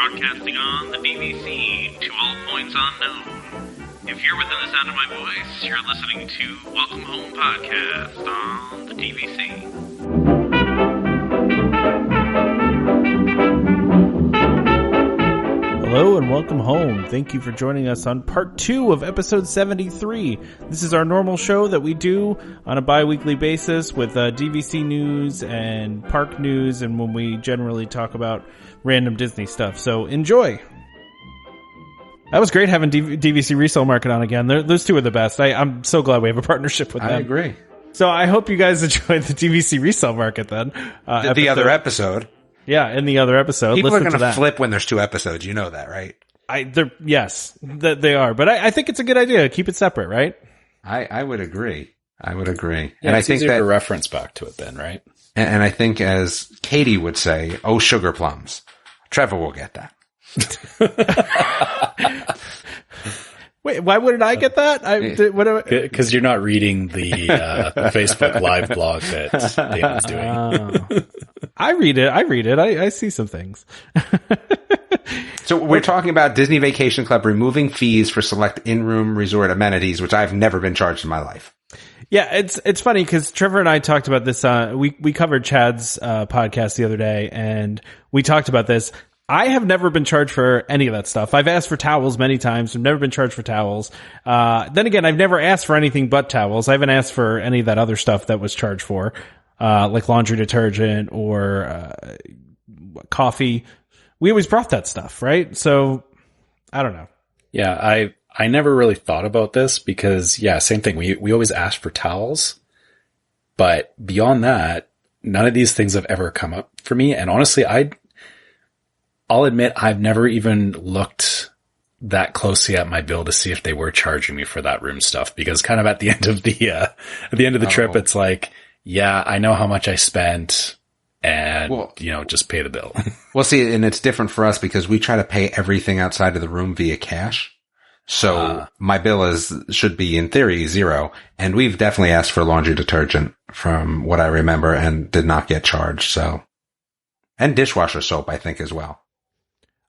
broadcasting on the DVC to all points unknown. If you're within the sound of my voice, you're listening to Welcome Home Podcast on the DVC. Hello and welcome home. Thank you for joining us on part 2 of episode 73. This is our normal show that we do on a bi-weekly basis with DVC news and park news, and when we generally talk about random Disney stuff. So enjoy. That was great having DVC Resale Market on again. Those two are the best. I'm so glad we have a partnership with them. I agree. So I hope you guys enjoyed the DVC Resale Market then. The other episode. Yeah, in the other episode. People are going to flip when there's 2 episodes. You know that, right? Yes, they are. But I think it's a good idea. Keep it separate, right? I would agree. Yeah, and I think that to reference back to it then, right? And I think, as Katie would say, "Oh, sugar plums." Trevor will get that. Wait, why wouldn't I get that? Because you're not reading the Facebook Live blog that Damon's doing. I read it. I see some things. So we're talking about Disney Vacation Club removing fees for select in-room resort amenities, which I've never been charged in my life. Yeah, it's funny because Trevor and I talked about this. We covered Chad's podcast the other day, and we talked about this. I have never been charged for any of that stuff. I've asked for towels many times. I've never been charged for towels. Then again, I've never asked for anything but towels. I haven't asked for any of that other stuff that was charged for, like laundry detergent or coffee. We always brought that stuff, right? So I don't know. Yeah, I never really thought about this because, yeah, same thing. We always ask for towels, but beyond that, none of these things have ever come up for me. And honestly, I'll admit I've never even looked that closely at my bill to see if they were charging me for that room stuff, because kind of at the end of the trip, it's like, yeah, I know how much I spent and, just pay the bill. Well, see, and it's different for us because we try to pay everything outside of the room via cash. So my bill should be in theory 0. And we've definitely asked for laundry detergent from what I remember and did not get charged. So, and dishwasher soap, I think, as well.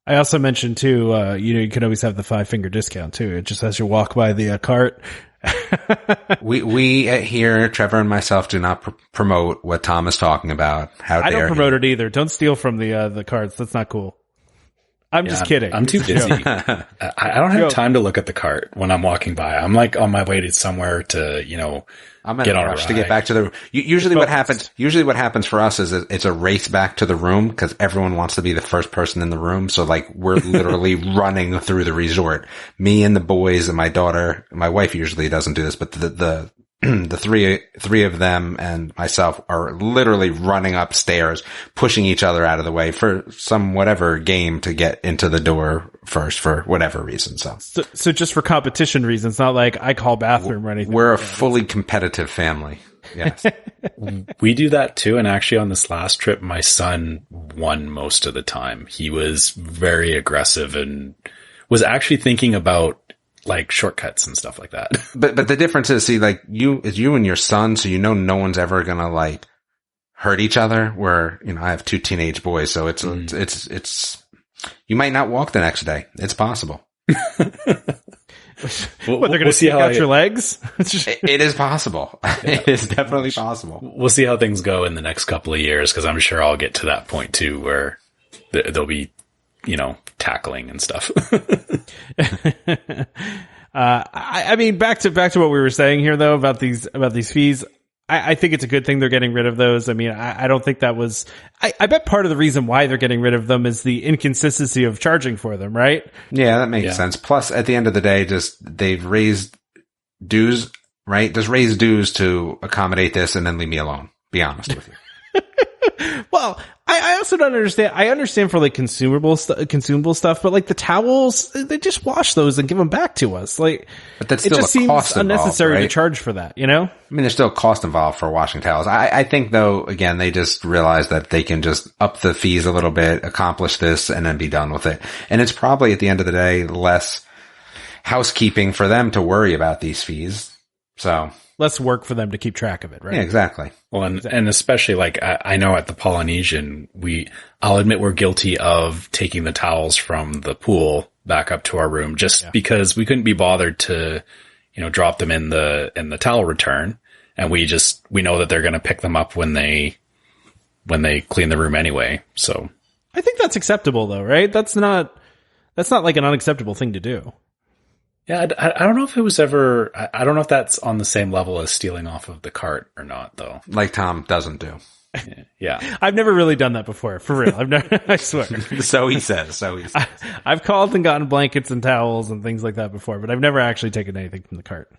I also mentioned too, you can always have the 5-finger discount too. It just as you walk by the cart. we here, Trevor and myself, do not promote what Tom is talking about. I don't promote it either. Don't steal from the carts. That's not cool. I'm just kidding. I'm too busy. I don't have time to look at the cart when I'm walking by. I'm like on my way to somewhere to, I'm in a rush to get back to the. Usually, what happens for us is it's a race back to the room because everyone wants to be the first person in the room. So, like, we're literally running through the resort. Me and the boys and my daughter. My wife usually doesn't do this, but the three of them and myself are literally running upstairs, pushing each other out of the way for some whatever game to get into the door first for whatever reason. So just for competition reasons, not like I call bathroom or anything. We're a fully competitive family. Yes. We do that too. And actually on this last trip, my son won most of the time. He was very aggressive and was actually thinking about like shortcuts and stuff like that. But the difference is, see, like you and your son, so no one's ever gonna like hurt each other. Where, I have 2 teenage boys, so it's you might not walk the next day. It's possible. What, they're gonna see out your legs? It is possible. It is definitely possible. We'll see how things go in the next couple of years, because I'm sure I'll get to that point too, where there'll be, tackling and stuff. I mean, back to what we were saying here though about these fees. I think it's a good thing they're getting rid of those. I mean, I don't think that was, I bet part of the reason why they're getting rid of them is the inconsistency of charging for them, right? Yeah, that makes sense. Plus, at the end of the day, they've raised dues, right? Just raise dues to accommodate this and then leave me alone. Be honest with you. Well, I also don't understand. I understand for like consumable stuff, but like the towels, they just wash those and give them back to us. Like, but that's still it just a cost seems unnecessary involved, right? to charge for that, I mean, there's still a cost involved for washing towels. I think though, again, they just realize that they can just up the fees a little bit, accomplish this, and then be done with it. And it's probably at the end of the day, less housekeeping for them to worry about these fees. So less work for them to keep track of it, right? yeah, exactly. Well, and especially like I know at the Polynesian, I'll admit we're guilty of taking the towels from the pool back up to our room just because we couldn't be bothered to, drop them in the towel return. And we know that they're going to pick them up when they clean the room anyway. So I think that's acceptable though, right? That's not like an unacceptable thing to do. Yeah. I don't know if it was ever, I don't know if that's on the same level as stealing off of the cart or not though. Like Tom doesn't do. Yeah. I've never really done that before, for real. I swear. So he says. I've called and gotten blankets and towels and things like that before, but I've never actually taken anything from the cart.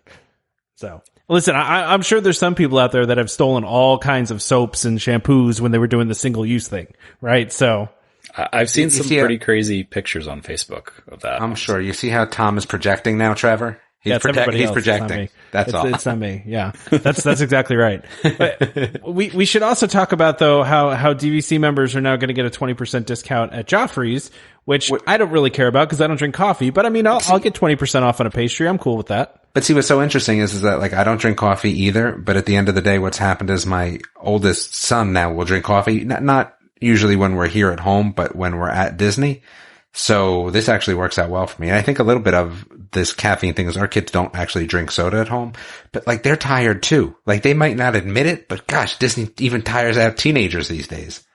So listen, I'm sure there's some people out there that have stolen all kinds of soaps and shampoos when they were doing the single use thing, right? So I've seen some pretty crazy pictures on Facebook of that. I'm sure. You see how Tom is projecting now, Trevor? He's projecting. That's all. It's not me. Yeah. That's exactly right. But we should also talk about though how DVC members are now going to get a 20% discount at Joffrey's, which I don't really care about because I don't drink coffee, but I mean, I'll get 20% off on a pastry. I'm cool with that. But see, what's so interesting is that like I don't drink coffee either, but at the end of the day, what's happened is my oldest son now will drink coffee, not usually when we're here at home, but when we're at Disney. So this actually works out well for me. And I think a little bit of this caffeine thing is our kids don't actually drink soda at home, but like they're tired too. Like they might not admit it, but gosh, Disney even tires out teenagers these days.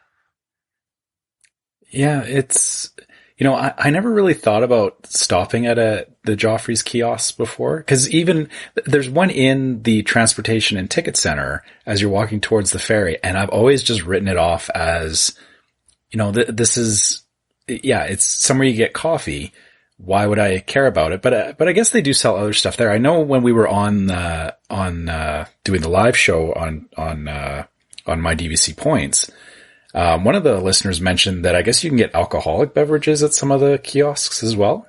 Yeah, it's, I never really thought about stopping at the Joffrey's kiosks before, because even there's one in the transportation and ticket center as you're walking towards the ferry, and I've always just written it off as, this is, it's somewhere you get coffee. Why would I care about it? But I guess they do sell other stuff there. I know when we were on doing the live show on my DVC points, one of the listeners mentioned that I guess you can get alcoholic beverages at some of the kiosks as well.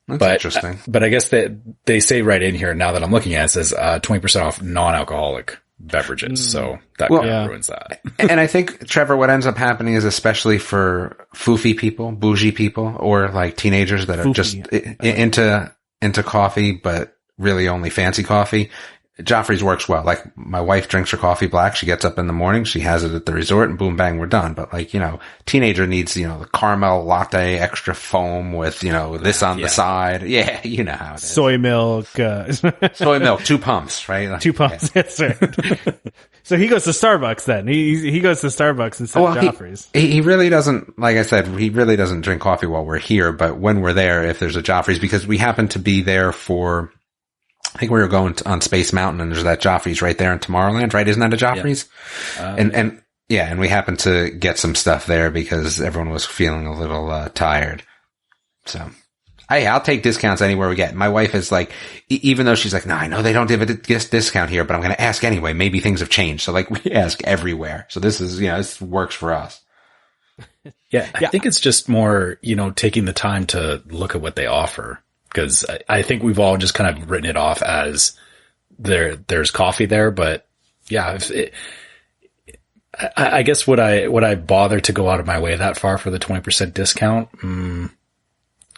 That's interesting. But I guess that they say right in here now that I'm looking at it says 20% off non-alcoholic beverages. So that kind of ruins that. And I think, Trevor, what ends up happening is especially for foofy people, bougie people, or like teenagers that are just into coffee, but really only fancy coffee. Joffrey's works well. Like my wife drinks her coffee black. She gets up in the morning. She has it at the resort and boom, bang, we're done. But like, teenager needs, the caramel latte, extra foam with, this on the side. Yeah. You know how it is. Soy milk, soy milk, 2 pumps, right? Like, 2 pumps. Yeah. That's right. So he goes to Starbucks then. He goes to Starbucks instead of Joffrey's. He really doesn't, like I said, he really doesn't drink coffee while we're here. But when we're there, if there's a Joffrey's, because we happen to be there for, I think we were going on Space Mountain and there's that Joffrey's right there in Tomorrowland, right? Isn't that a Joffrey's? Yeah. And we happened to get some stuff there because everyone was feeling a little, tired. So, I'll take discounts anywhere we get. My wife is like, even though she's like, no, I know they don't give a discount here, but I'm going to ask anyway. Maybe things have changed. So like we ask everywhere. So this is, this works for us. Yeah. I think it's just more, taking the time to look at what they offer. Because I think we've all just kind of written it off as there's coffee there, but yeah, I guess would I bother to go out of my way that far for the 20% discount?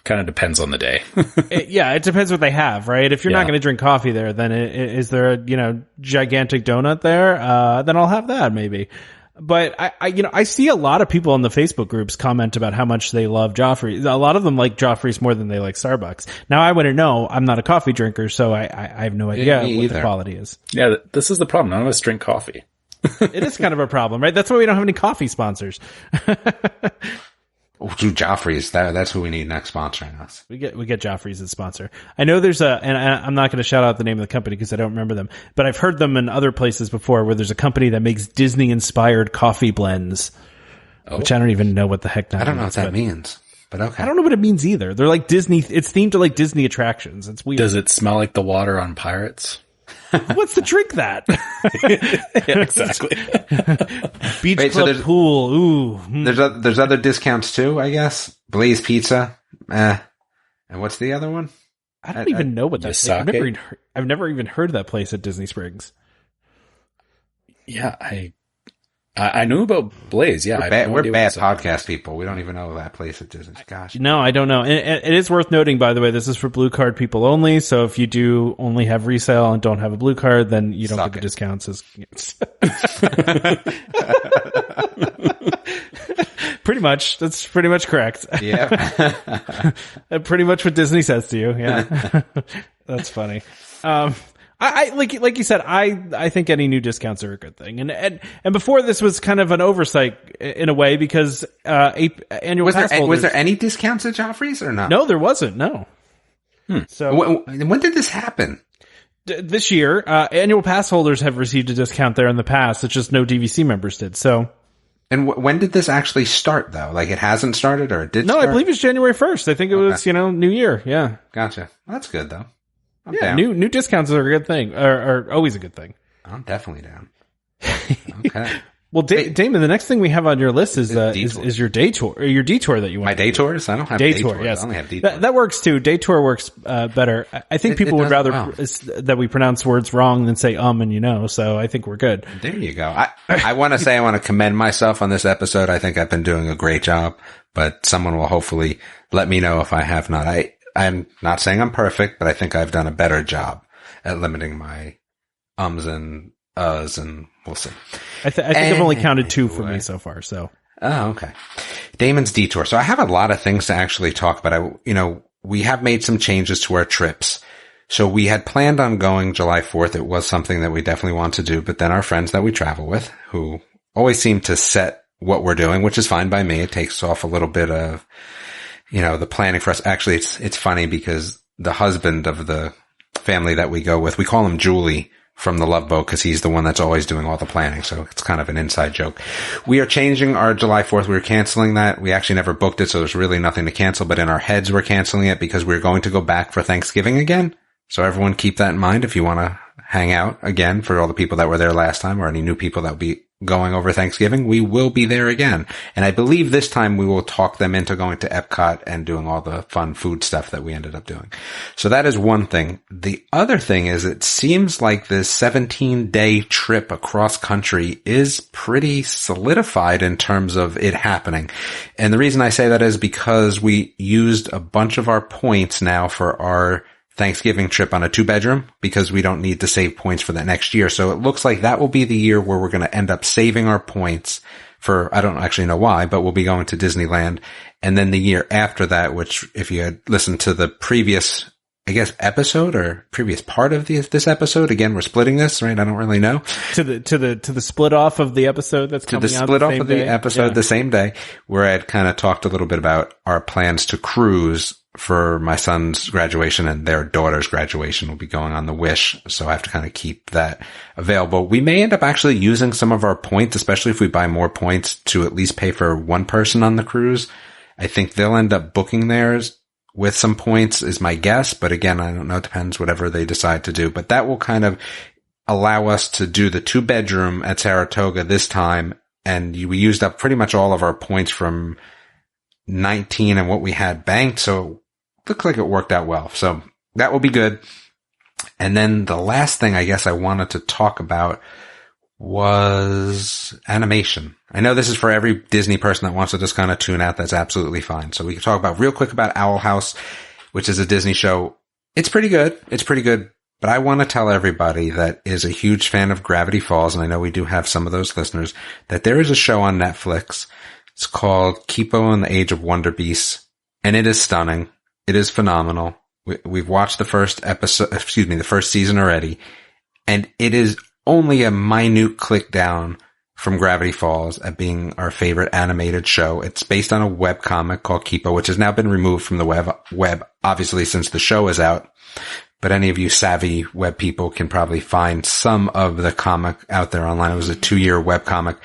Kind of depends on the day. It depends what they have, right? If you're not going to drink coffee there, then is there a gigantic donut there? Then I'll have that maybe. But I see a lot of people in the Facebook groups comment about how much they love Joffrey's. A lot of them like Joffrey's more than they like Starbucks. Now I wouldn't know. I'm not a coffee drinker, so I have no idea what the quality is. Yeah, this is the problem. None of us drink coffee. It is kind of a problem, right? That's why we don't have any coffee sponsors. Do Joffrey's. That's who we need next sponsoring us. We get Joffrey's as a sponsor. I know there's and I'm not going to shout out the name of the company because I don't remember them, but I've heard them in other places before where there's a company that makes Disney inspired coffee blends, which I don't even know what the heck that means. I don't know what that means, but okay. I don't know what it means either. They're like Disney. It's themed to like Disney attractions. It's weird. Does it smell like the water on Pirates? What's the drink that? Yeah, exactly. Beach club pool. Ooh. There's other discounts too, I guess. Blaze Pizza. And what's the other one? I don't even know what that's. I've never even heard of that place at Disney Springs. Yeah, I I knew about Blaze. Yeah. We're bad podcast people. We don't even know that place at Disney. Gosh. No, I don't know. And it is worth noting, by the way, this is for blue card people only. So if you do only have resale and don't have a blue card, then you don't get the discounts. Pretty much. That's pretty much correct. Yeah. Pretty much what Disney says to you. Yeah. That's funny. I like you said, I think any new discounts are a good thing. And before this was kind of an oversight in a way because, annual pass holders. Was there any discounts at Joffrey's or not? No, there wasn't. No. So when did this happen? This year, annual pass holders have received a discount there in the past. It's just no DVC members did. So. And when did this actually start though? Like it hasn't started or it did start? I believe it's January 1st. I think it was, New Year. Yeah. Gotcha. Well, that's good though. I'm yeah, down. New discounts are a good thing, are always a good thing. I'm definitely down. Okay. Well, Damon, the next thing we have on your list is your day tour, or your detour that you want. My day tours? I don't have day tours. Yes. I only have detours. That works too. Day tour works better. I think people would rather that we pronounce words wrong than say and so I think we're good. There you go. I want to say I want to commend myself on this episode. I think I've been doing a great job, but someone will hopefully let me know if I have not. I'm not saying I'm perfect, but I think I've done a better job at limiting my and uhs, and we'll see. I think I've only counted 2 for me so far, so. Oh, okay. Damon's detour. So I have a lot of things to actually talk about. We have made some changes to our trips. So we had planned on going July 4th. It was something that we definitely want to do, but then our friends that we travel with, who always seem to set what we're doing, which is fine by me. It takes off a little bit of, the planning for us. Actually, it's funny because the husband of the family that we go with, we call him Julie from the Love Boat because he's the one that's always doing all the planning. So it's kind of an inside joke. We are changing our July 4th. We were canceling that. We actually never booked it. So there's really nothing to cancel, but in our heads, we're canceling it because we're going to go back for Thanksgiving again. So everyone keep that in mind if you want to hang out again for all the people that were there last time or any new people that will be going over Thanksgiving. We will be there again. And I believe this time we will talk them into going to Epcot and doing all the fun food stuff that we ended up doing. So that is one thing. The other thing is it seems like this 17-day trip across country is pretty solidified in terms of it happening. And the reason I say that is because we used a bunch of our points now for our Thanksgiving trip on a 2-bedroom because we don't need to save points for the next year. So it looks like that will be the year where we're going to end up saving our points for, I don't actually know why, but we'll be going to Disneyland. And then the year after that, which if you had listened to the previous, I guess, episode or previous part of this episode, again, we're splitting this, right? I don't really know. To the split off of the episode that's coming out. To the split off of the episode the same day, where I had kind of talked a little bit about our plans to cruise for my son's graduation and their daughter's graduation will be going on the Wish. So I have to kind of keep that available. We may end up actually using some of our points, especially if we buy more points to at least pay for one person on the cruise. I think they'll end up booking theirs with some points is my guess. But again, I don't know. It depends whatever they decide to do, but that will kind of allow us to do the 2-bedroom at Saratoga this time. And we used up pretty much all of our points from 19 and what we had banked. So it looks like it worked out well. So that will be good. And then the last thing I guess I wanted to talk about was animation. I know this is for every Disney person that wants to just kind of tune out. That's absolutely fine. So we can talk about real quick about Owl House, which is a Disney show. It's pretty good. But I want to tell everybody that is a huge fan of Gravity Falls, and I know we do have some of those listeners, that there is a show on Netflix. It's called Kipo and the Age of Wonder Beasts, and it is stunning. It is phenomenal. We've watched the first season already, and it is only a minute click down from Gravity Falls at being our favorite animated show. It's based on a webcomic called Kipo, which has now been removed from the web, obviously since the show is out. But any of you savvy web people can probably find some of the comic out there online. It was a 2-year webcomic.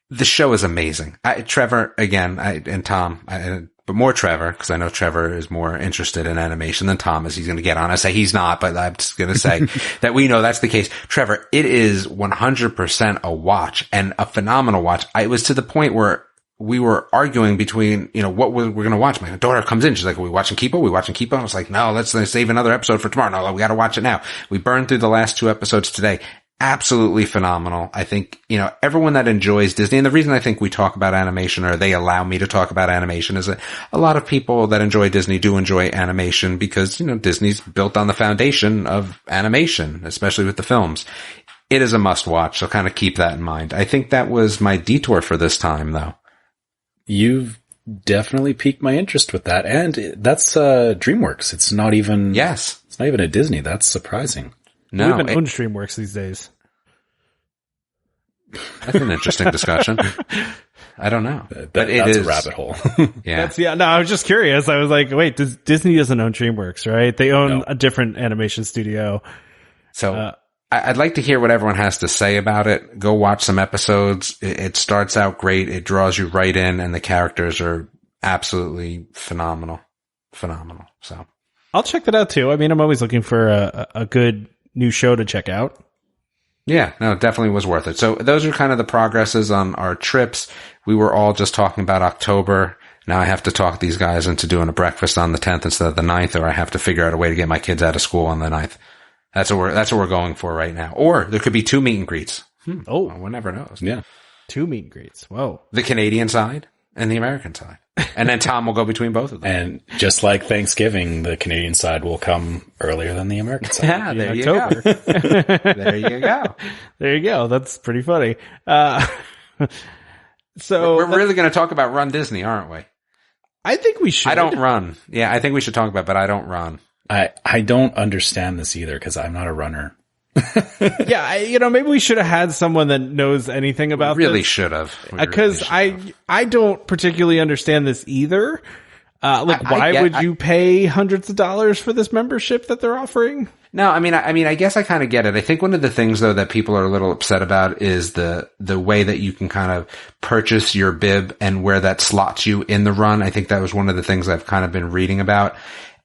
The show is amazing. Trevor, again, and Tom, but more Trevor, because I know Trevor is more interested in animation than Tom is. He's going to get on. I say he's not, but I'm just going to say that we know that's the case. Trevor, it is 100% a watch and a phenomenal watch. It was to the point where we were arguing between, what we're going to watch. My daughter comes in. She's like, are we watching Kipo? And I was like, no, let's save another episode for tomorrow. No, we got to watch it now. We burned through the last 2 episodes today. absolutely phenomenal. I think, everyone that enjoys Disney, and the reason I think we talk about animation, or they allow me to talk about animation, is that a lot of people that enjoy Disney do enjoy animation because, Disney's built on the foundation of animation, especially with the films. It is a must watch, so kind of keep that in mind. I think that was my detour for this time, though. You've definitely piqued my interest with that, and that's DreamWorks. It's not even a Disney. That's surprising. No, who even owns DreamWorks these days? That's an interesting discussion. I don't know, but that's a rabbit hole. Yeah. No, I was just curious. I was like, wait, Disney doesn't own DreamWorks, right? They own a different animation studio. So I'd like to hear what everyone has to say about it. Go watch some episodes. It starts out great. It draws you right in, and the characters are absolutely phenomenal. So I'll check that out too. I mean, I'm always looking for a good new show to check out. Yeah, no, it definitely was worth it. So those are kind of the progresses on our trips. We were all just talking about October. Now I have to talk these guys into doing a breakfast on the 10th instead of the 9th, or I have to figure out a way to get my kids out of school on the 9th. That's what we're going for right now. Or there could be 2 meet and greets. Oh, well, one never knows. Yeah. 2 meet and greets. Whoa. The Canadian side and the American side. And then Tom will go between both of them. And just like Thanksgiving, the Canadian side will come earlier than the American side. Yeah, there you go. There you go. There you go. That's pretty funny. So we're really going to talk about Run Disney, aren't we? I think we should. I don't run. Yeah, I think we should talk about it, but I don't run. I don't understand this either because I'm not a runner. Yeah, maybe we should have had someone that knows anything about this. Really this. should have. Because I don't particularly understand this either. Why would you pay hundreds of dollars for this membership that they're offering? No, I mean, I guess I kind of get it. I think one of the things though that people are a little upset about is the way that you can kind of purchase your bib and where that slots you in the run. I think that was one of the things I've kind of been reading about.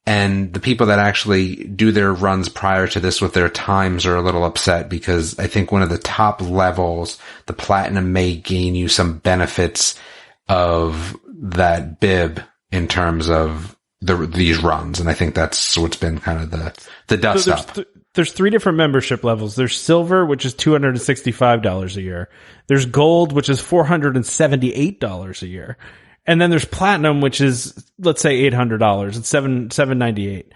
And the people that actually do their runs prior to this with their times are a little upset because I think one of the top levels, the platinum, may gain you some benefits of that bib in terms of these runs. And I think that's what's been kind of the dust up. There's 3 different membership levels. There's silver, which is $265 a year. There's gold, which is $478 a year. And then there's platinum, which is, let's say, $800. It's $798.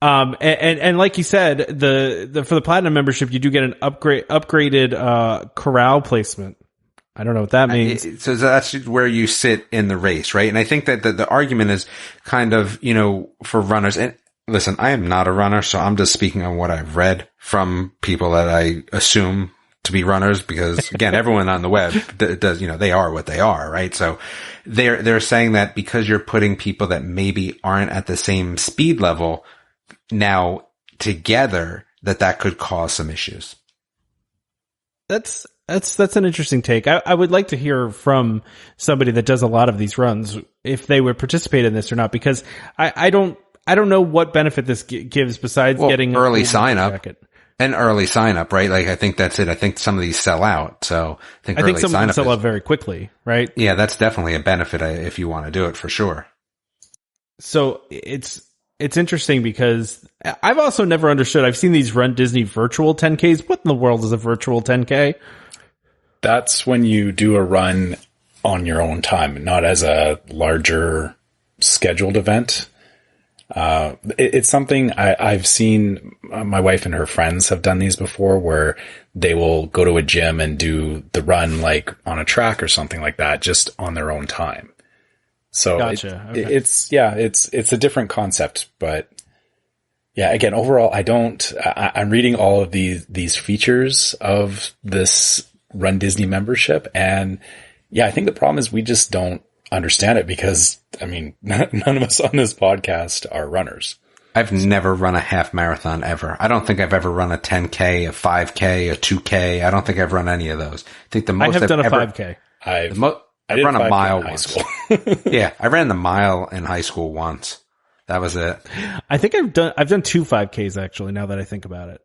And like you said, for the platinum membership, you do get an upgraded corral placement. I don't know what that means. So that's where you sit in the race, right? And I think that the argument is kind of, for runners. And listen, I am not a runner, so I'm just speaking on what I've read from people that I assume to be runners, because again, everyone on the web does, they are what they are, right? So they're saying that because you're putting people that maybe aren't at the same speed level now together, that could cause some issues. That's an interesting take. I would like to hear from somebody that does a lot of these runs if they would participate in this or not, because I don't know what benefit this gives besides getting early sign up. Jacket. An early sign up, right? Like, I think that's it. I think some of these sell out. So I think some of them sell out very quickly, right? Yeah, that's definitely a benefit if you want to do it, for sure. So it's interesting because I've also never understood. I've seen these Run Disney virtual 10Ks. What in the world is a virtual 10K? That's when you do a run on your own time, not as a larger scheduled event. It's something I've seen. My wife and her friends have done these before, where they will go to a gym and do the run like on a track or something like that, just on their own time. So gotcha. Okay. It's a different concept, but yeah, again, overall, I'm reading all of these features of this Run Disney membership, and yeah, I think the problem is we just don't understand it because, I mean, none of us on this podcast are runners. I've never run a half marathon ever. I don't think I've ever run a 10K, a 5K, a 2K. I don't think I've run any of those. I think the most I've done ever, a 5K. I've run a mile once. School. Yeah, I ran the mile in high school once. That was it. I think I've done 2 5Ks actually, now that I think about it.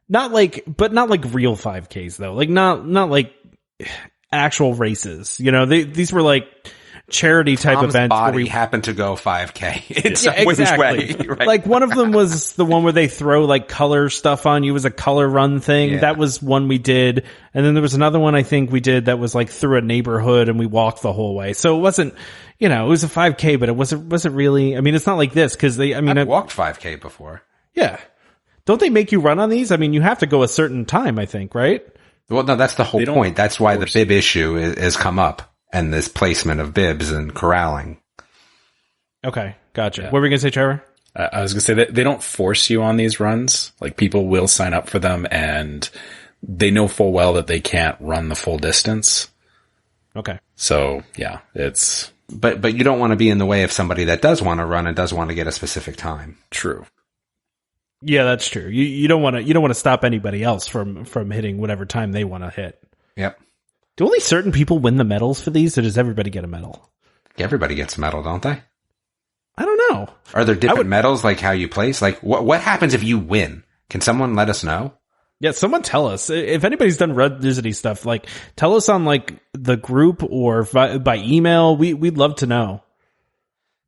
Not like real 5Ks though. Like not like actual races. These were like charity type Tom's events where body we happened to go 5K. In some exactly. way, right? Like one of them was the one where they throw like color stuff on you. It was a color run thing. Yeah. That was one we did. And then there was another one I think we did that was like through a neighborhood and we walked the whole way. So it wasn't, you know, it was a 5K, but it wasn't really, I mean, it's not like this because I've walked 5K before. Yeah. Don't they make you run on these? I mean, you have to go a certain time, I think, right? Well, no, that's the whole point. That's why the bib issue has come up and this placement of bibs and corralling. Okay. Gotcha. Yeah. What were we going to say, Trevor? I was going to say that they don't force you on these runs. Like people will sign up for them and they know full well that they can't run the full distance. Okay. So yeah, it's. But you don't want to be in the way of somebody that does want to run and does want to get a specific time. True. Yeah, that's true. You don't want to stop anybody else from hitting whatever time they want to hit. Yep. Do only certain people win the medals for these, or does everybody get a medal? Everybody gets a medal, don't they? I don't know. Are there different medals, like how you place? Like what happens if you win? Can someone let us know? Yeah, someone tell us. If anybody's done Red Disney stuff, like tell us on like the group or by email. We'd love to know.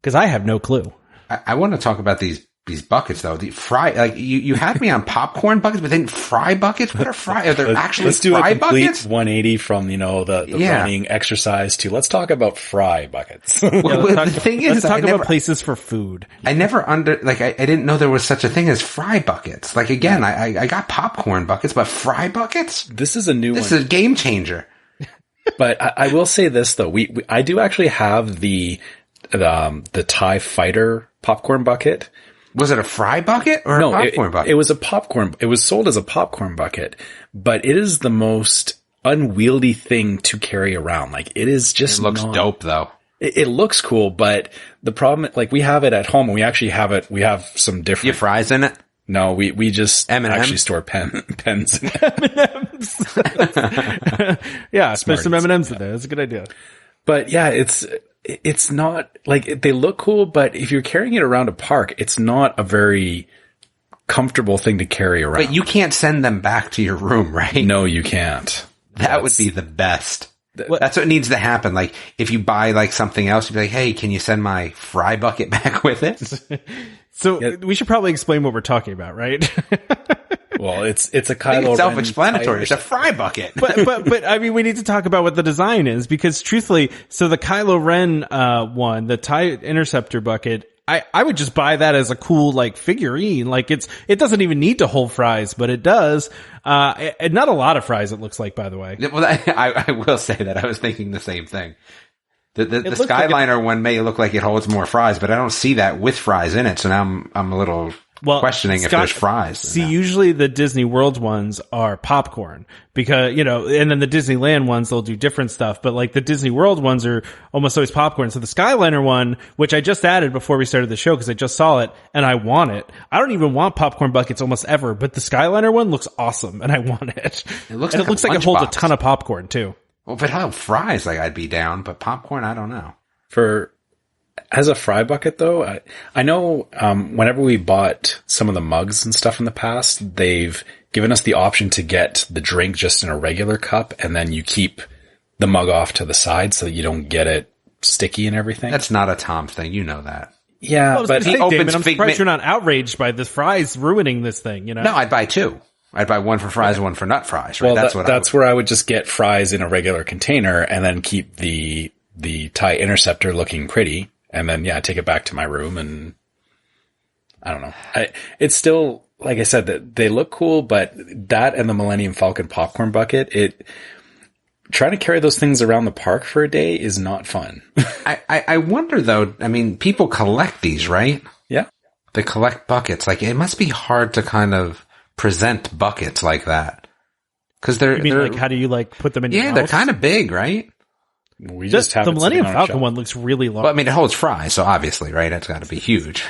Because I have no clue. I want to talk about these buckets though. The fry, like you had me on popcorn buckets, but then fry buckets. What are fry? Are there actually let's do fry a complete buckets? 180 from the running exercise to let's talk about fry buckets. The thing is, let's talk about places for food. I never I didn't know there was such a thing as fry buckets. Like again, I got popcorn buckets, but fry buckets. This is a new one. This is a game changer. But I will say this though, I do actually have the TIE Fighter popcorn bucket. Was it a fry bucket or a popcorn bucket? It was a popcorn. It was sold as a popcorn bucket, but it is the most unwieldy thing to carry around. Like it is just. It looks dope though. It looks cool, but the problem, like we have it at home and we actually have it. We have some different. You have fries in it? No, we just M&Ms? actually store pens. M&Ms. Yeah, there's some M&Ms in there. That's a good idea. But yeah, it's not like they look cool, but if you're carrying it around a park, it's not a very comfortable thing to carry around. But you can't send them back to your room, right? No, you can't. That would be the best. That's what needs to happen. Like if you buy like something else, you'd be like, hey, can you send my fry bucket back with it? So we should probably explain what we're talking about, right? Well, it's a Kylo Ren. It's self-explanatory. It's a fry bucket. but I mean, we need to talk about what the design is because truthfully, so the Kylo Ren, one, the TIE Interceptor bucket, I would just buy that as a cool, like, figurine. Like, it doesn't even need to hold fries, but it does. And not a lot of fries, it looks like, by the way. Well, I will say that. I was thinking the same thing. The Skyliner one may look like it holds more fries, but I don't see that with fries in it. So now I'm a little questioning if there's fries. See, usually the Disney World ones are popcorn because, and then the Disneyland ones, they'll do different stuff. But like the Disney World ones are almost always popcorn. So the Skyliner one, which I just added before we started the show because I just saw it and I want it. I don't even want popcorn buckets almost ever, but the Skyliner one looks awesome and I want it. It looks like it holds a ton of popcorn too. Well, if it had fries, like I'd be down, but popcorn, I don't know. As a fry bucket though, I know, whenever we bought some of the mugs and stuff in the past, they've given us the option to get the drink just in a regular cup and then you keep the mug off to the side so that you don't get it sticky and everything. That's not a Tom thing. You know that. Yeah, but David, I'm surprised you're not outraged by the fries ruining this thing, No, I'd buy two. I'd buy one for fries and one for nut fries, right? Well, that's where I would just get fries in a regular container and then keep the TIE Interceptor looking pretty. And then, take it back to my room and I don't know. It's still, like I said, that they look cool, but that and the Millennium Falcon popcorn bucket, trying to carry those things around the park for a day is not fun. I wonder though, I mean, people collect these, right? Yeah. They collect buckets. Like it must be hard to kind of present buckets like that. Cause they're like, how do you like put them in your house? They're kind of big, right? We just have the Millennium Falcon one looks really large. Well, I mean, it holds fries, so obviously, right? It's got to be huge.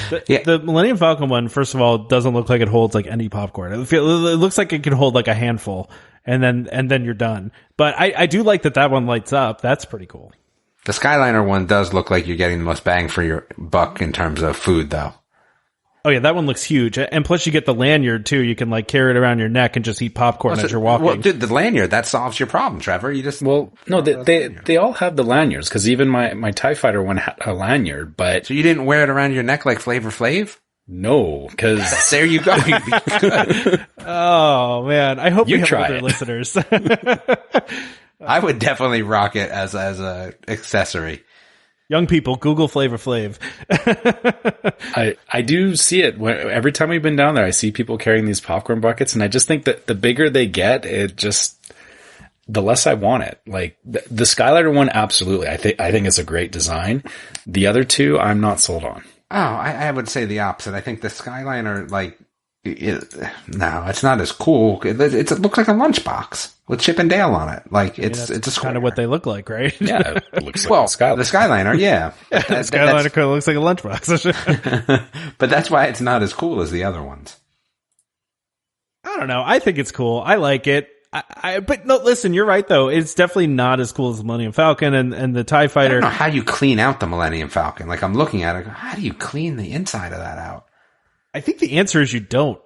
The Millennium Falcon one, first of all, doesn't look like it holds like any popcorn. It looks like it can hold like a handful, and then you're done. But I do like that one lights up. That's pretty cool. The Skyliner one does look like you're getting the most bang for your buck in terms of food, though. Oh yeah, that one looks huge. And plus you get the lanyard too. You can like carry it around your neck and just eat popcorn as you're walking. Well, dude, the lanyard, that solves your problem, Trevor. You just... Well, no, they all have the lanyards, because even my TIE Fighter one had a lanyard, but... So you didn't wear it around your neck like Flavor Flav? No, because... There you go. You'd be good. Oh man, I hope You we have try other it. listeners. I would definitely rock it as a accessory. Young people, Google Flavor Flav. I do see it. Every time we've been down there, I see people carrying these popcorn buckets, and I just think that the bigger they get, the less I want it. Like the Skylighter one, absolutely. I think it's a great design. The other two, I'm not sold on. Oh, I would say the opposite. I think the Skyliner, like, no, it's not as cool. It looks like a lunchbox with Chip and Dale on it. Like it's a square. Kind of what they look like, right? Yeah, it looks like the Skyliner, yeah. The Skyliner kind of looks like a lunchbox. But that's why it's not as cool as the other ones. I don't know. I think it's cool. I like it. But no, listen, you're right though. It's definitely not as cool as the Millennium Falcon and the TIE Fighter. I don't know how you clean out the Millennium Falcon. Like I'm looking at it, I go, how do you clean the inside of that out? I think the answer is you don't.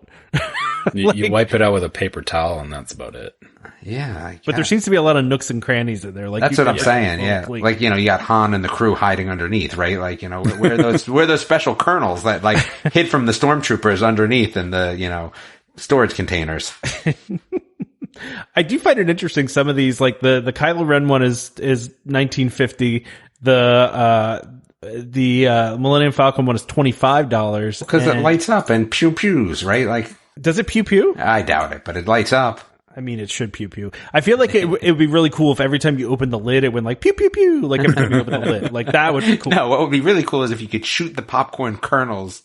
You wipe it out with a paper towel, and that's about it. Yeah, but there seems to be a lot of nooks and crannies in there. Like that's what I'm saying. Yeah, like you got Han and the crew hiding underneath, right? Like where those special kernels that like hid from the stormtroopers underneath in the storage containers. I do find it interesting. Some of these, like the Kylo Ren one is 1950. The Millennium Falcon one is $25 because it lights up and pew pews, right? Like, does it pew pew? I doubt it, but it lights up. I mean, it should pew pew. I feel like it would be really cool if every time you open the lid, it went like pew pew pew. Like every time you open the lid, like that would be cool. No, what would be really cool is if you could shoot the popcorn kernels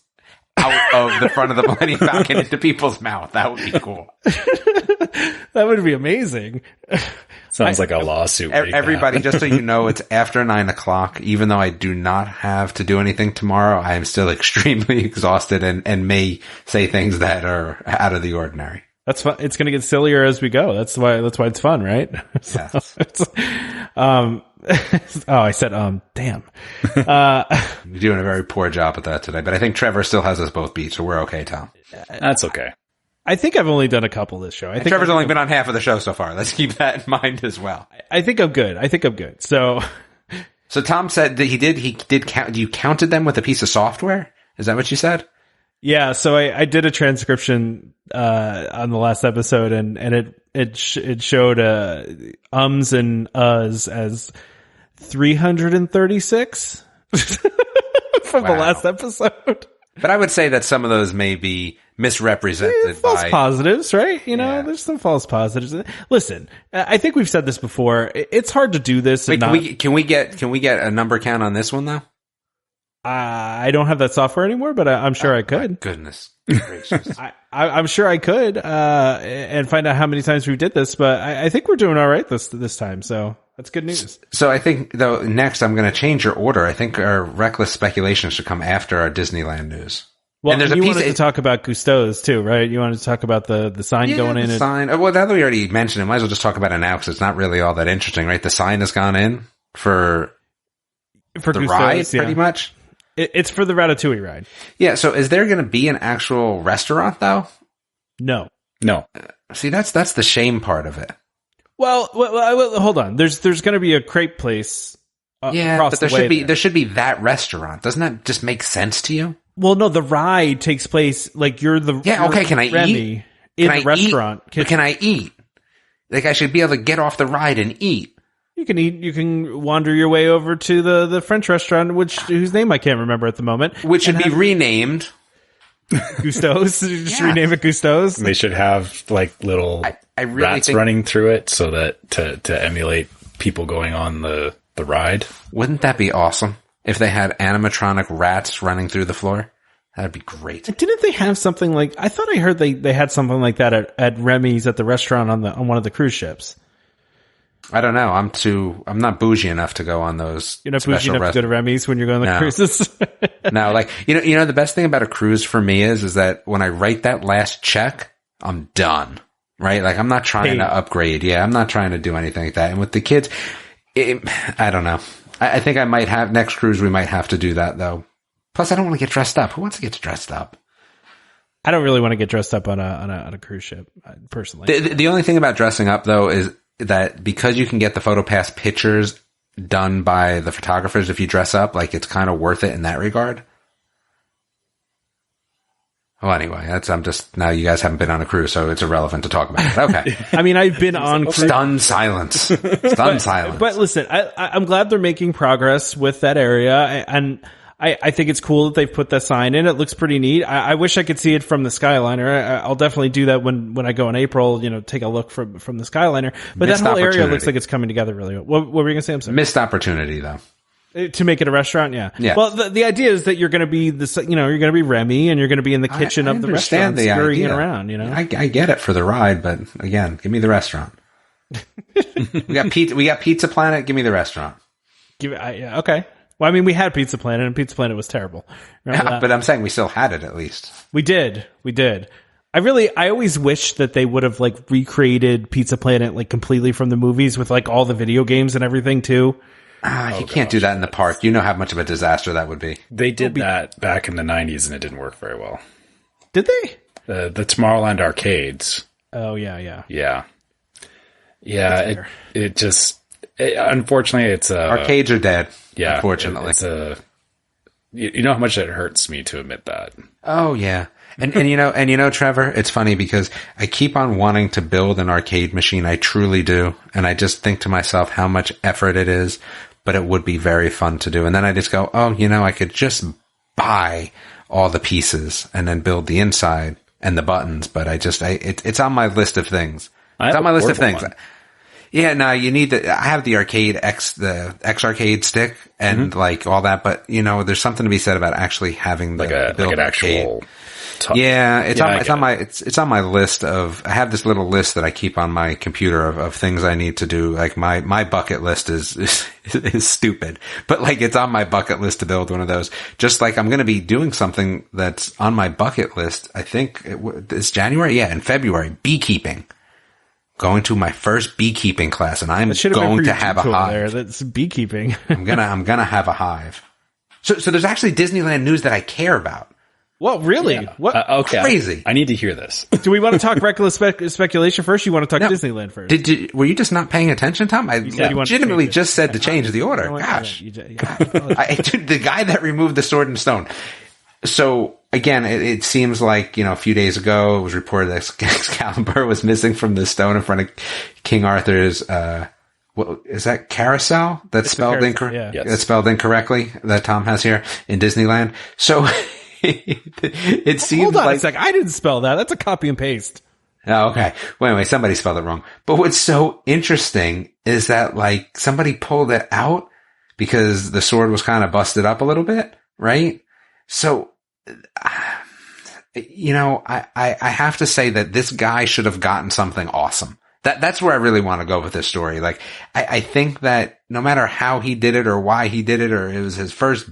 out of the front of the Millennium Falcon into people's mouth. That would be cool. That would be amazing. Sounds like a lawsuit. Everybody, just so you know, it's after 9:00. Even though I do not have to do anything tomorrow, I am still extremely exhausted and may say things that are out of the ordinary. That's fun. It's going to get sillier as we go. That's why it's fun, right? Yes. I said, damn. You're doing a very poor job at that today, but I think Trevor still has us both beat, so we're okay, Tom. That's okay. I think I've only done a couple this show. I think Trevor's only been on half of the show so far. Let's keep that in mind as well. I think I'm good. So Tom said that he did count. You counted them with a piece of software? Is that what you said? Yeah. So I did a transcription, on the last episode and it showed, ums and uhs as 336 from the last episode. But I would say that some of those may be misrepresented false positives, right? There's some false positives. Listen, I think we've said this before. It's hard to do this. Wait, can we get a number count on this one though? I don't have that software anymore, but I'm sure I could. My goodness gracious. I'm sure I could, and find out how many times we did this, but I think we're doing all right this time. So that's good news. So I think though next I'm going to change your order. I think our reckless speculation should come after our Disneyland news. Well, and there's you wanted to talk about Cousteau's too, right? You wanted to talk about the sign going in. The sign. Well, that we already mentioned it. Might as well just talk about it now because it's not really all that interesting, right? The sign has gone in for the Cousteau's, ride, pretty much. It's for the Ratatouille ride. Yeah. So is there going to be an actual restaurant though? No. See, that's the shame part of it. Well, hold on. There's going to be a crepe place. But there should be that restaurant. Doesn't that just make sense to you? Well, no, the ride takes place like you're the okay. Can I eat in the restaurant? Can I eat? Like I should be able to get off the ride and eat. You can eat. You can wander your way over to the French restaurant, whose name I can't remember at the moment, which should be renamed Cousteau's. Just rename it Cousteau's. They should have like little rats running through it so that to emulate people going on the ride. Wouldn't that be awesome if they had animatronic rats running through the floor? That'd be great. Didn't they have something like? I thought I heard they had something like that at Remy's at the restaurant on one of the cruise ships. I don't know. I'm not bougie enough to go on those. You're not bougie enough to go to Remy's when you're going on the cruises. No, like, the best thing about a cruise for me is that when I write that last check, I'm done. Right? Like, I'm not trying to upgrade. Yeah, I'm not trying to do anything like that. And with the kids, I don't know. I think I might have next cruise. We might have to do that though. Plus, I don't want to get dressed up. Who wants to get dressed up? I don't really want to get dressed up on a cruise ship, personally. The only thing about dressing up though is that because you can get the PhotoPass pictures done by the photographers if you dress up, like it's kind of worth it in that regard. Well, anyway, now you guys haven't been on a cruise, so it's irrelevant to talk about it. Okay. I mean, I've been on cruise. Stunned silence. Stunned silence. But listen, I'm glad they're making progress with that area, and I think it's cool that they've put that sign in. It looks pretty neat. I wish I could see it from the Skyliner. I'll definitely do that when I go in April, take a look from the Skyliner. But that whole area looks like it's coming together really well. What were you going to say? I'm sorry. Missed opportunity though. To make it a restaurant, yeah. Well, the idea is that you're going to be you're going to be Remy, and you're going to be in the kitchen of the restaurant, scurrying it around. I get it for the ride, but again, give me the restaurant. We got Pizza Planet. Give me the restaurant. Okay. Well, I mean, we had Pizza Planet, and Pizza Planet was terrible. But I'm saying we still had it at least. We did. I always wish that they would have recreated Pizza Planet completely from the movies with all the video games and everything too. You can't do that in the park. You know how much of a disaster that would be. They did that back in the 90s and it didn't work very well. Did they? The Tomorrowland arcades. Oh, yeah. Yeah. Unfortunately, it's arcades are dead. Yeah. Unfortunately. You know how much it hurts me to admit that. Oh, yeah. And Trevor, it's funny because I keep on wanting to build an arcade machine. I truly do. And I just think to myself how much effort it is, but it would be very fun to do. And then I just go, I could just buy all the pieces and then build the inside and the buttons. But it's on my list of things. It's on my list of things. One. Yeah, no, you need I have the the X arcade stick and all that, but there's something to be said about actually having the an actual. It's on my list of. I have this little list that I keep on my computer of things I need to do. My bucket list is stupid, but it's on my bucket list to build one of those. Just I'm going to be doing something that's on my bucket list. I think it's January. Yeah, in February, beekeeping. Going to my first beekeeping class, and I'm going to have a hive. That's beekeeping. I'm gonna have a hive. So there's actually Disneyland news that I care about. Well, really? Yeah. What? Okay. Crazy. I need to hear this. Do we want to talk reckless speculation first? Or you want to talk Disneyland first? Were you just not paying attention, Tom? I legitimately just said to change the order. Gosh. The guy that removed the sword and stone. So again, it seems like, a few days ago it was reported that Excalibur was missing from the stone in front of King Arthur's, is that carousel? That's spelled that's spelled incorrectly that Tom has here in Disneyland. So it seems Hold on like a sec. I didn't spell that. That's a copy and paste. Oh, okay. Well, anyway, somebody spelled it wrong. But what's so interesting is that somebody pulled it out because the sword was kind of busted up a little bit, right? So, I have to say that this guy should have gotten something awesome. That's where I really want to go with this story. I think that no matter how he did it or why he did it, or it was his first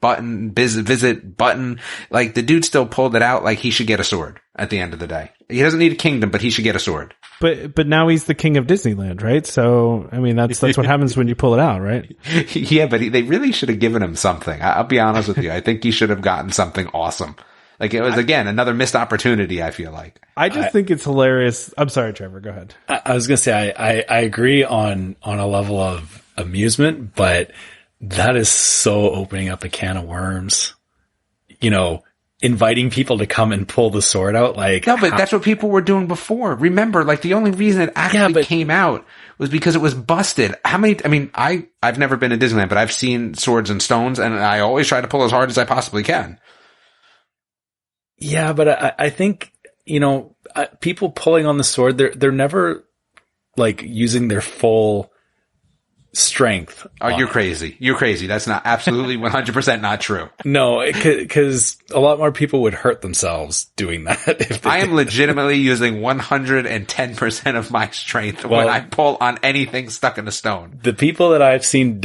visit button, the dude still pulled it out. He should get a sword at the end of the day. He doesn't need a kingdom, but he should get a sword. But now he's the king of Disneyland, right? So, I mean, that's what happens when you pull it out, right? Yeah, but they really should have given him something. I'll be honest with you. I think he should have gotten something awesome. It was, again, another missed opportunity, I feel like. I just think it's hilarious. I'm sorry, Trevor, go ahead. I was going to say, I agree on a level of amusement, but that is so opening up a can of worms. Inviting people to come and pull the sword out, no, but that's what people were doing before. Remember, the only reason it actually came out was because it was busted. I've never been to Disneyland, but I've seen swords and stones, and I always try to pull as hard as I possibly can. Yeah, but I think, people pulling on the sword, they're never using their full strength. Oh, you're crazy. You're crazy. That's not absolutely 100% not true. No, because a lot more people would hurt themselves doing that. I am legitimately using 110% of my strength when I pull on anything stuck in a stone. The people that I've seen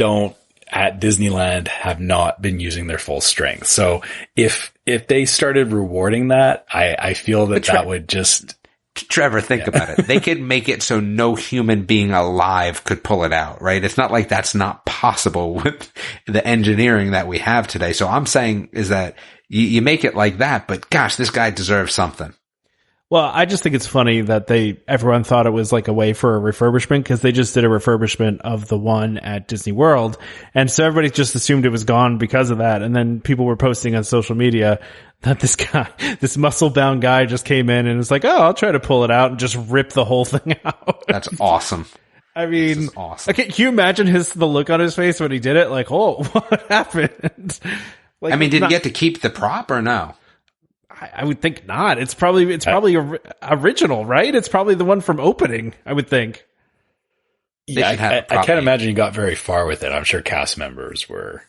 at Disneyland have not been using their full strength. So if they started rewarding that, I feel that would just Trevor, think about it. They could make it so no human being alive could pull it out, right? It's not like that's not possible with the engineering that we have today. So I'm saying is that you make it like that, but gosh, this guy deserves something. Well, I just think it's funny that everyone thought it was like a way for a refurbishment because they just did a refurbishment of the one at Disney World. And so everybody just assumed it was gone because of that. And then people were posting on social media that this muscle bound guy just came in and was like, oh, I'll try to pull it out and just rip the whole thing out. That's awesome. I mean, awesome. Okay, can you imagine the look on his face when he did it? Like, oh, what happened? Like, I mean, did he get to keep the prop or no? I would think not. It's probably original, right? It's probably the one from opening, I would think. Yeah, I can't imagine you got very far with it. I'm sure cast members were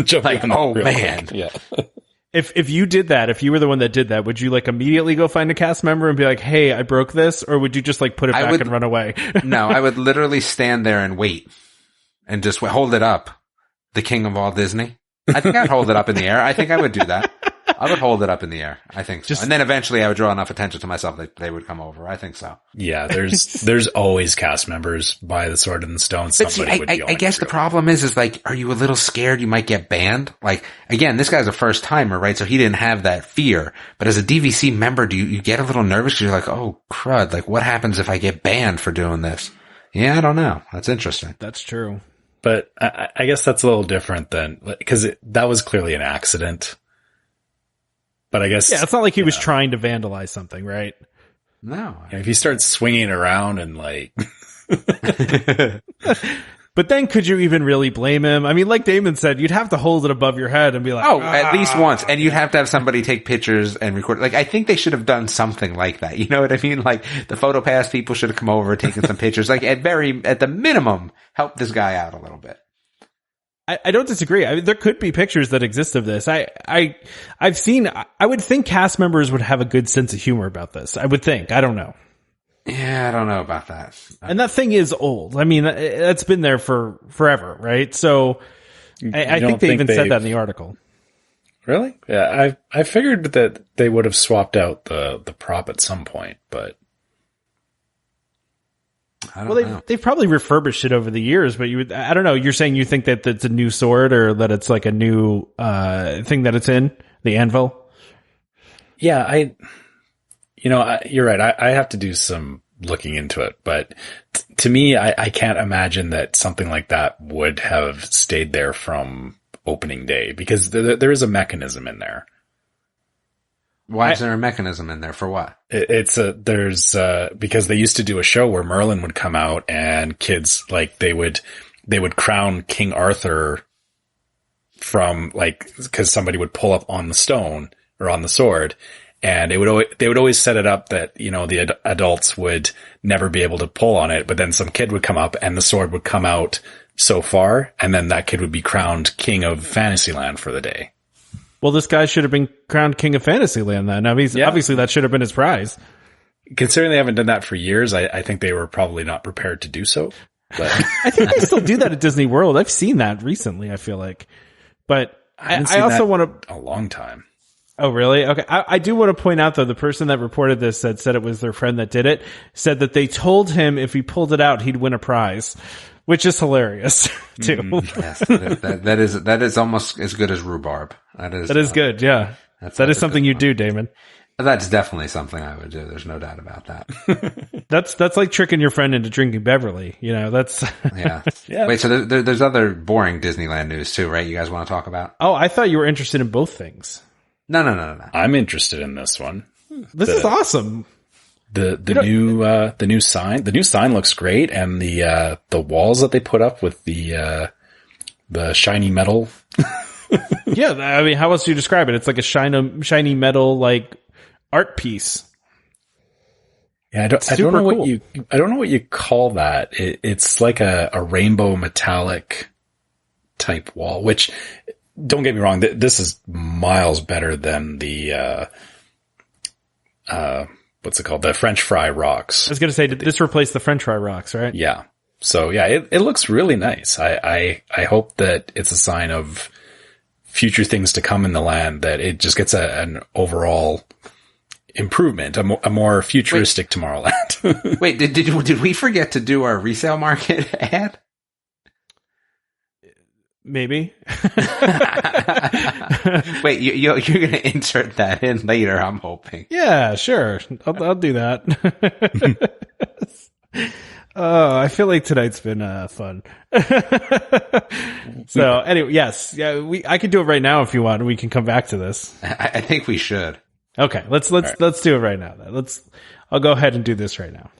jumping on oh man. Yeah. If you did that, if you were the one that did that, would you like immediately go find a cast member and be like, hey, I broke this? Or would you just like put it back and run away? No, I would literally stand there and wait and just hold it up. The king of all Disney. I think I'd hold it up in the air. I think I would do that. I would hold it up in the air. I think so. And then eventually I would draw enough attention to myself that they would come over. I think so. Yeah, there's always cast members by the Sword and the Stone. But see, I guess the problem is like, are you a little scared you might get banned? Like, again, this guy's a first timer, right? So he didn't have that fear. But as a DVC member, do you get a little nervous? 'Cause you're like, oh crud, like what happens if I get banned for doing this? Yeah, I don't know. That's interesting. That's true. But I guess that's a little different than, because that was clearly an accident. But I guess... Yeah, it's not like he was trying to vandalize something, right? No. If he starts swinging around and like... But then could you even really blame him? I mean, like Damon said, you'd have to hold it above your head and be like... Oh, at least once. And you'd have to have somebody take pictures and record. Like, I think they should have done something like that. You know what I mean? Like, the PhotoPass people should have come over, taken some pictures. Like, at the minimum, help this guy out a little bit. I don't disagree. I mean, there could be pictures that exist of this. I've seen, I would think cast members would have a good sense of humor about this. I would think. I don't know. Yeah, I don't know about that. And that thing is old. I mean, it's been there for forever, right? So I think they even said that in the article. Really? Yeah, I figured that they would have swapped out the prop at some point, but I don't know. They've probably refurbished it over the years, but I don't know. You're saying you think that it's a new sword or that it's like a new thing that it's in, the anvil? Yeah, you're right. I have to do some looking into it, but to me, I can't imagine that something like that would have stayed there from opening day because there is a mechanism in there. Why is there a mechanism in there for what? Because they used to do a show where Merlin would come out and kids, like, they would crown King Arthur from, like, cause somebody would pull up on the stone or on the sword. And they would always set it up that, the adults would never be able to pull on it, but then some kid would come up and the sword would come out so far. And then that kid would be crowned king of Fantasyland for the day. Well, this guy should have been crowned king of Fantasyland then. I mean, obviously that should have been his prize. Considering they haven't done that for years, I think they were probably not prepared to do so. But I think they still do that at Disney World. I've seen that recently, I feel like. But I also want to... A long time. Oh, really? Okay. I do want to point out, though, the person that reported this said it was their friend that did it, said that they told him if he pulled it out, he'd win a prize, which is hilarious, too. Yes, that is almost as good as rhubarb. That is good, yeah. That is something you do, Damon. That's definitely something I would do. There's no doubt about that. That's like tricking your friend into drinking Beverly. That's yeah. Wait, so there's other boring Disneyland news too, right? You guys want to talk about? Oh, I thought you were interested in both things. No. I'm interested in this one. This is awesome. The new sign looks great, and the walls that they put up with the shiny metal. Yeah, I mean, how else do you describe it? It's like a shiny metal like art piece. Yeah, I don't know what you call that. It's like a rainbow metallic type wall, which, don't get me wrong, this is miles better than the what's it called? The French fry rocks. I was going to say, did this replace the French fry rocks, right? Yeah. So yeah, it looks really nice. I hope that it's a sign of future things to come in the land, that it just gets an overall improvement, a more futuristic Tomorrowland. Wait, did we forget to do our resale market ad? Maybe. Wait, you're going to insert that in later, I'm hoping. Yeah, sure. I'll do that. Oh, I feel like tonight's been fun. So anyway, yes, yeah, I could do it right now if you want. We can come back to this. I think we should. Okay, let's do it right now. Then. I'll go ahead and do this right now.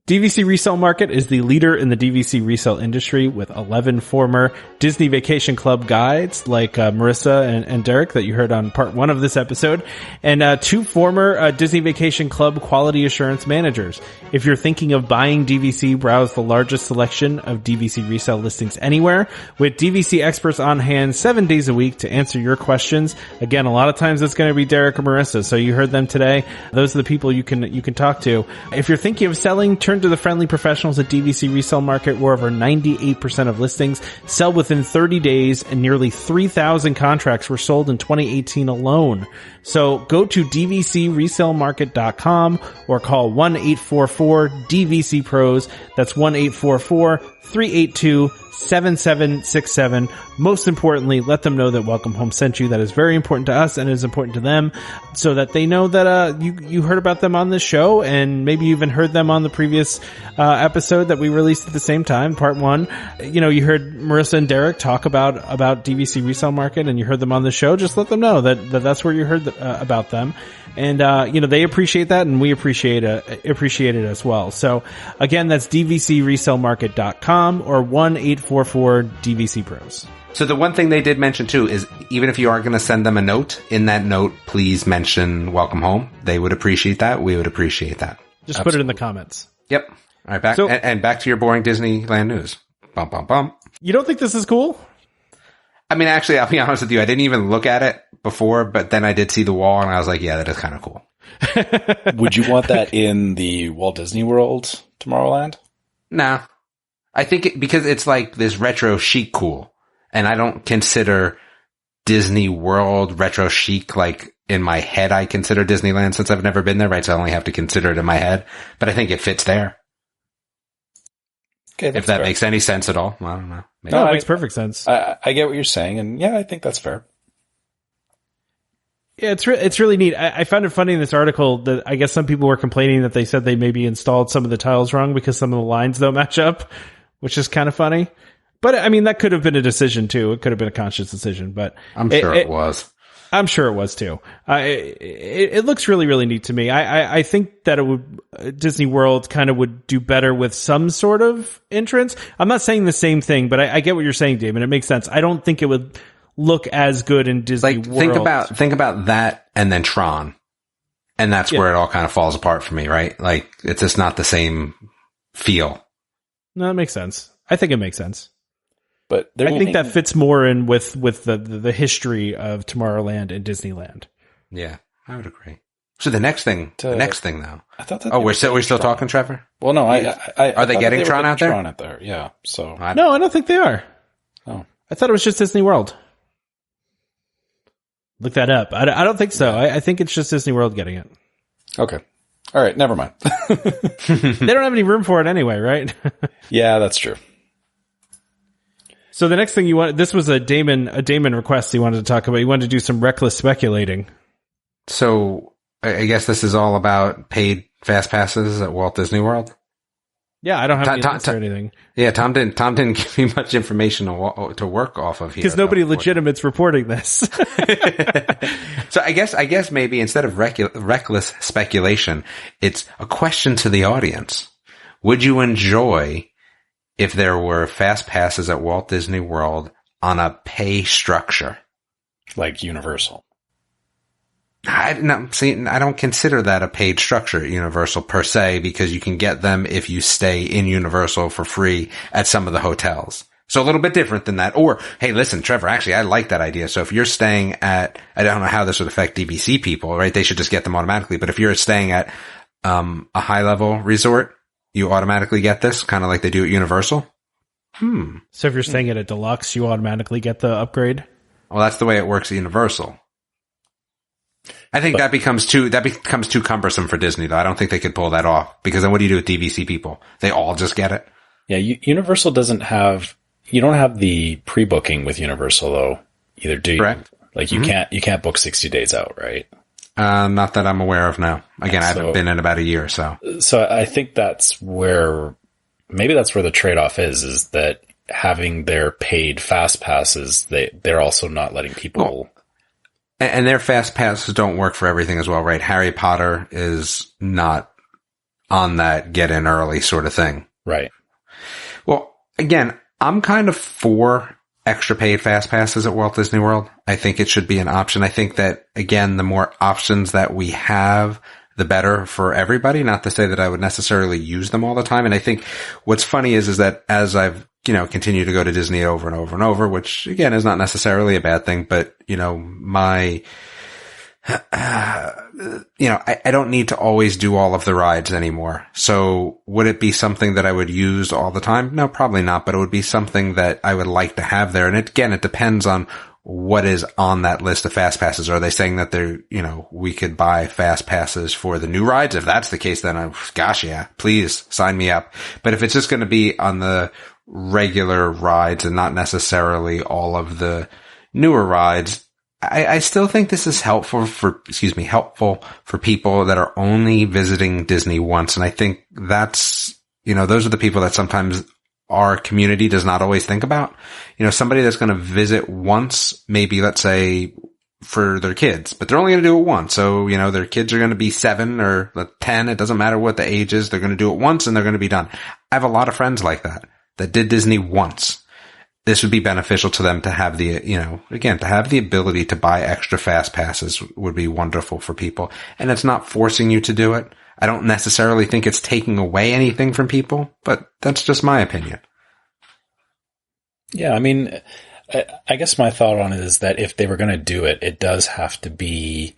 DVC Resale Market is the leader in the DVC resale industry with 11 former Disney Vacation Club guides like Marissa and Derek that you heard on part 1 of this episode, and 2 former Disney Vacation Club quality assurance managers. If you're thinking of buying DVC, browse the largest selection of DVC resale listings anywhere with DVC experts on hand 7 days a week to answer your questions. Again, a lot of times it's going to be Derek or Marissa, so you heard them today. Those are the people you can talk to. If you're thinking of selling, turn to the friendly professionals at DVC Resale Market, where over 98% of listings sell within 30 days and nearly 3,000 contracts were sold in 2018 alone. So go to dvcresalemarket.com or call 1-844-DVC-PROS. That's 1-844-382-7767. Most importantly, let them know that Welcome Home sent you. That is very important to us and is important to them, so that they know that you heard about them on this show, and maybe you even heard them on the previous episode that we released at the same time, part 1. You heard Marissa and Derek talk about DVC Resale Market, and you heard them on the show. Just let them know that's where you heard about them. And, they appreciate that, and we appreciate it as well. So again, that's dvcresalemarket.com or 1-844-DVC-PROS. So the one thing they did mention too is, even if you are going to send them a note, in that note, please mention Welcome Home. They would appreciate that. We would appreciate that. Just Absolutely. Put it in the comments. Yep. All right. Back and back to your boring Disneyland news. Bum, bum, bum. You don't think this is cool? I mean, actually, I'll be honest with you. I didn't even look at it before, but then I did see the wall and I was like, yeah, that is kind of cool. Would you want that in the Walt Disney World Tomorrowland? No. I think because it's like this retro chic cool. And I don't consider Disney World retro chic, like in my head. I consider Disneyland, since I've never been there, right? So I only have to consider it in my head. But I think it fits there. Okay, if that makes any sense at all. I don't know. Maybe. No, it makes perfect sense. I get what you're saying, and yeah, I think that's fair. Yeah, it's really neat. I found it funny in this article that I guess some people were complaining that they said they maybe installed some of the tiles wrong because some of the lines don't match up, which is kind of funny. But I mean, that could have been a decision too. It could have been a conscious decision, but I'm sure it was. I'm sure it was too. It looks really, really neat to me. I think that Disney World kind of would do better with some sort of entrance. I'm not saying the same thing, but I get what you're saying, Damon. It makes sense. I don't think it would look as good in Disney World. Think about that and then Tron. And that's where it all kind of falls apart for me, right? Like, it's just not the same feel. No, that makes sense. I think it makes sense. But I think that fits more in with the history of Tomorrowland and Disneyland. Yeah, I would agree. So the next thing though. I thought that. Oh, we're still talking, Trevor? Well, no, are they getting Tron out there? Tron out there, yeah. So no, I don't think they are. Oh, I thought it was just Disney World. Look that up. I don't think so. I think it's just Disney World getting it. Okay. All right. Never mind. They don't have any room for it anyway, right? Yeah, that's true. So the next thing you want, this was a Damon request he wanted to talk about. He wanted to do some reckless speculating. So I guess this is all about paid fast passes at Walt Disney World. Yeah, I don't have any answer or anything. Yeah, Tom didn't give me much information to work off of here. Because nobody legitimate's reporting this. So I guess maybe instead of reckless speculation, it's a question to the audience. Would you enjoy if there were fast passes at Walt Disney World on a pay structure? Like Universal. I don't consider that a paid structure at Universal per se, because you can get them if you stay in Universal for free at some of the hotels. So a little bit different than that. Or, hey, listen, Trevor, actually, I like that idea. So if you're staying at, I don't know how this would affect DVC people, right? They should just get them automatically. But if you're staying at a high level resort, you automatically get this, kind of like they do at Universal. So if you're staying at a deluxe, you automatically get the upgrade? Well, that's the way it works at Universal. I think that becomes too cumbersome for Disney though. I don't think they could pull that off because then what do you do with DVC people? They all just get it. Yeah. Universal you don't have the pre-booking with Universal though, either, do you? Correct. Like you can't book 60 days out, right? Not that I'm aware of now. Again, I haven't been in about a year, so I think that's where the trade-off is that having their paid fast passes, they're also not letting people. Well, and their fast passes don't work for everything as well, right? Harry Potter is not on that get in early sort of thing. Right. Well, again, I'm kind of for extra paid fast passes at Walt Disney World. I think it should be an option. I think that, again, the more options that we have, the better for everybody. Not to say that I would necessarily use them all the time. And I think what's funny is that as I've, continued to go to Disney over and over and over, which again is not necessarily a bad thing, but, I don't need to always do all of the rides anymore. So would it be something that I would use all the time? No, probably not, but it would be something that I would like to have there. And it depends on what is on that list of fast passes. Are they saying that we could buy fast passes for the new rides? If that's the case, then yeah, please sign me up. But if it's just going to be on the regular rides and not necessarily all of the newer rides, I still think this is helpful for people that are only visiting Disney once. And I think that's, those are the people that sometimes our community does not always think about. Somebody that's going to visit once, maybe let's say for their kids, but they're only going to do it once. So, their kids are going to be 7 or 10. It doesn't matter what the age is. They're going to do it once and they're going to be done. I have a lot of friends like that did Disney once. This would be beneficial to them to have to have the ability to buy extra fast passes would be wonderful for people. And it's not forcing you to do it. I don't necessarily think it's taking away anything from people, but that's just my opinion. Yeah. I mean, I guess my thought on it is that if they were going to do it, it does have to be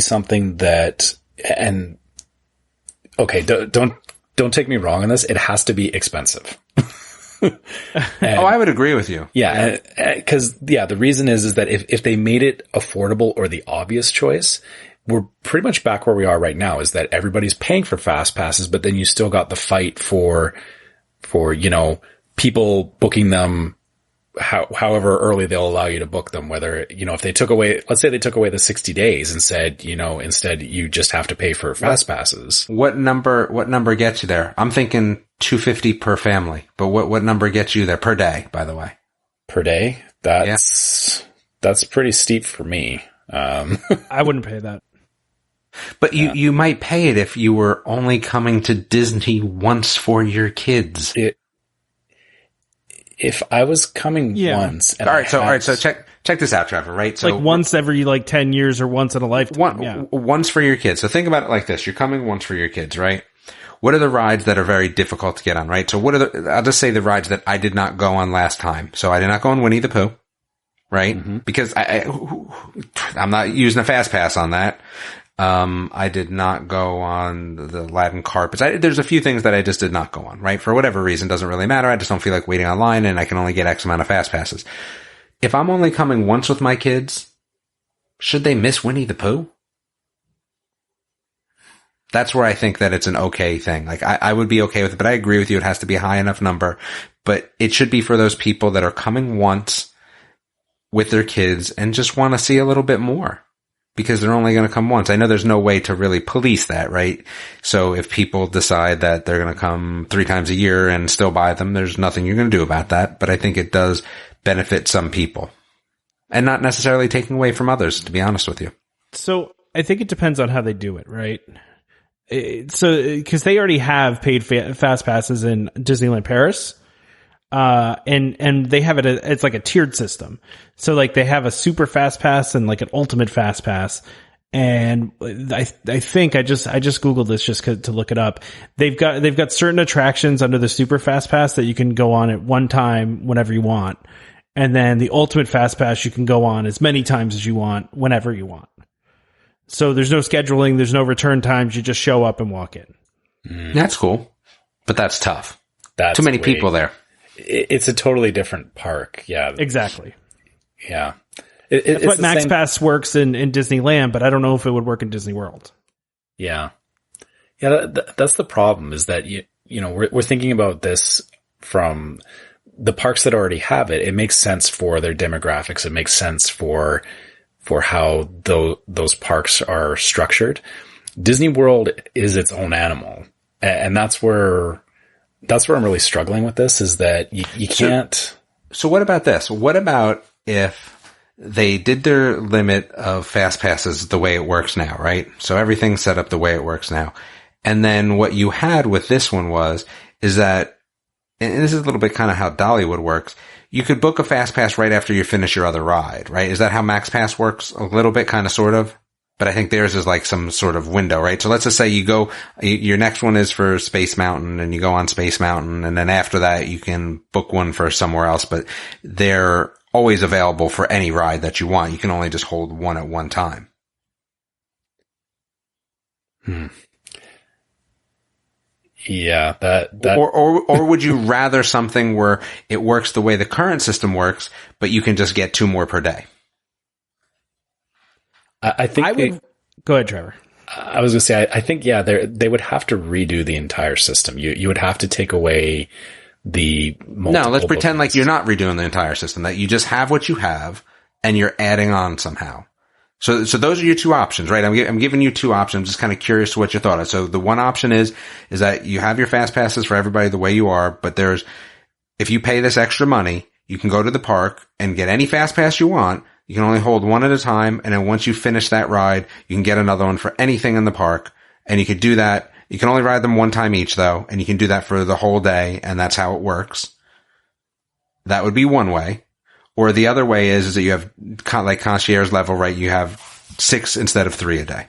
something that, and okay, don't take me wrong on this. It has to be expensive. I would agree with you. Yeah. Cause the reason is that if they made it affordable or the obvious choice, we're pretty much back where we are right now, is that everybody's paying for fast passes, but then you still got the fight for, people booking them however early they'll allow you to book them, whether, if they took away, let's say they took away the 60 days and said, instead you just have to pay for fast passes. What number gets you there? I'm thinking $250 per family, but what number gets you there per day, by the way? Per day? That's pretty steep for me. I wouldn't pay that. But you might pay it if you were only coming to Disney once for your kids. If I was coming once, and all right, so check this out, Trevor. Right, so like once every 10 years or once in a lifetime. Once for your kids. So think about it like this: you're coming once for your kids, right? What are the rides that are very difficult to get on, right? So I'll just say the rides that I did not go on last time. So I did not go on Winnie the Pooh, right? Mm-hmm. Because I'm not using a fast pass on that. I did not go on the Aladdin carpets. There's a few things that I just did not go on, right? For whatever reason, doesn't really matter. I just don't feel like waiting online and I can only get X amount of fast passes. If I'm only coming once with my kids, should they miss Winnie the Pooh? That's where I think that it's an okay thing. Like I would be okay with it, but I agree with you. It has to be a high enough number, but it should be for those people that are coming once with their kids and just want to see a little bit more. Because they're only going to come once. I know there's no way to really police that, right? So if people decide that they're going to come 3 times a year and still buy them, there's nothing you're going to do about that. But I think it does benefit some people. And not necessarily taking away from others, to be honest with you. So I think it depends on how they do it, right? Because they already have paid fast passes in Disneyland Paris. And they have it's like a tiered system. So like they have a super fast pass and like an ultimate fast pass. And I think I just Googled this just to look it up. They've got certain attractions under the super fast pass that you can go on at one time whenever you want. And then the ultimate fast pass you can go on as many times as you want, whenever you want. So there's no scheduling. There's no return times. You just show up and walk in. That's cool, but that's tough. Too many people there. It's a totally different park. Yeah. Exactly. Yeah. But MaxPass works in Disneyland, but I don't know if it would work in Disney World. Yeah. Yeah. That's the problem, is that, we're thinking about this from the parks that already have it. It makes sense for their demographics. It makes sense for how those parks are structured. Disney World is its own animal. And that's where I'm really struggling with this, is that you can't. So what about this? What about if they did their limit of fast passes the way it works now, right? So everything's set up the way it works now. And then what you had with this one is that, and this is a little bit kind of how Dollywood works, you could book a fast pass right after you finish your other ride, right? Is that how MaxPass works? A little bit, kind of, sort of? But I think theirs is like some sort of window, right? So let's just say your next one is for Space Mountain, and you go on Space Mountain, and then after that you can book one for somewhere else, but they're always available for any ride that you want. You can only just hold one at one time. Yeah, that or would you rather something where it works the way the current system works, but you can just get 2 more per day? I think I would go ahead, Trevor. I was going to say, I think, they would have to redo the entire system. You would have to take away the No, let's pretend like you're not redoing the entire system, that you just have what you have and you're adding on somehow. So those are your 2 options, right? I'm giving you 2 options. I'm just kind of curious to what your thought is. So the one option is that you have your fast passes for everybody the way you are, but if you pay this extra money, you can go to the park and get any fast pass you want. You can only hold one at a time. And then once you finish that ride, you can get another one for anything in the park. And you could do that. You can only ride them one time each, though. And you can do that for the whole day. And that's how it works. That would be one way. Or the other way is that you have like concierge level, right? You have 6 instead of 3 a day.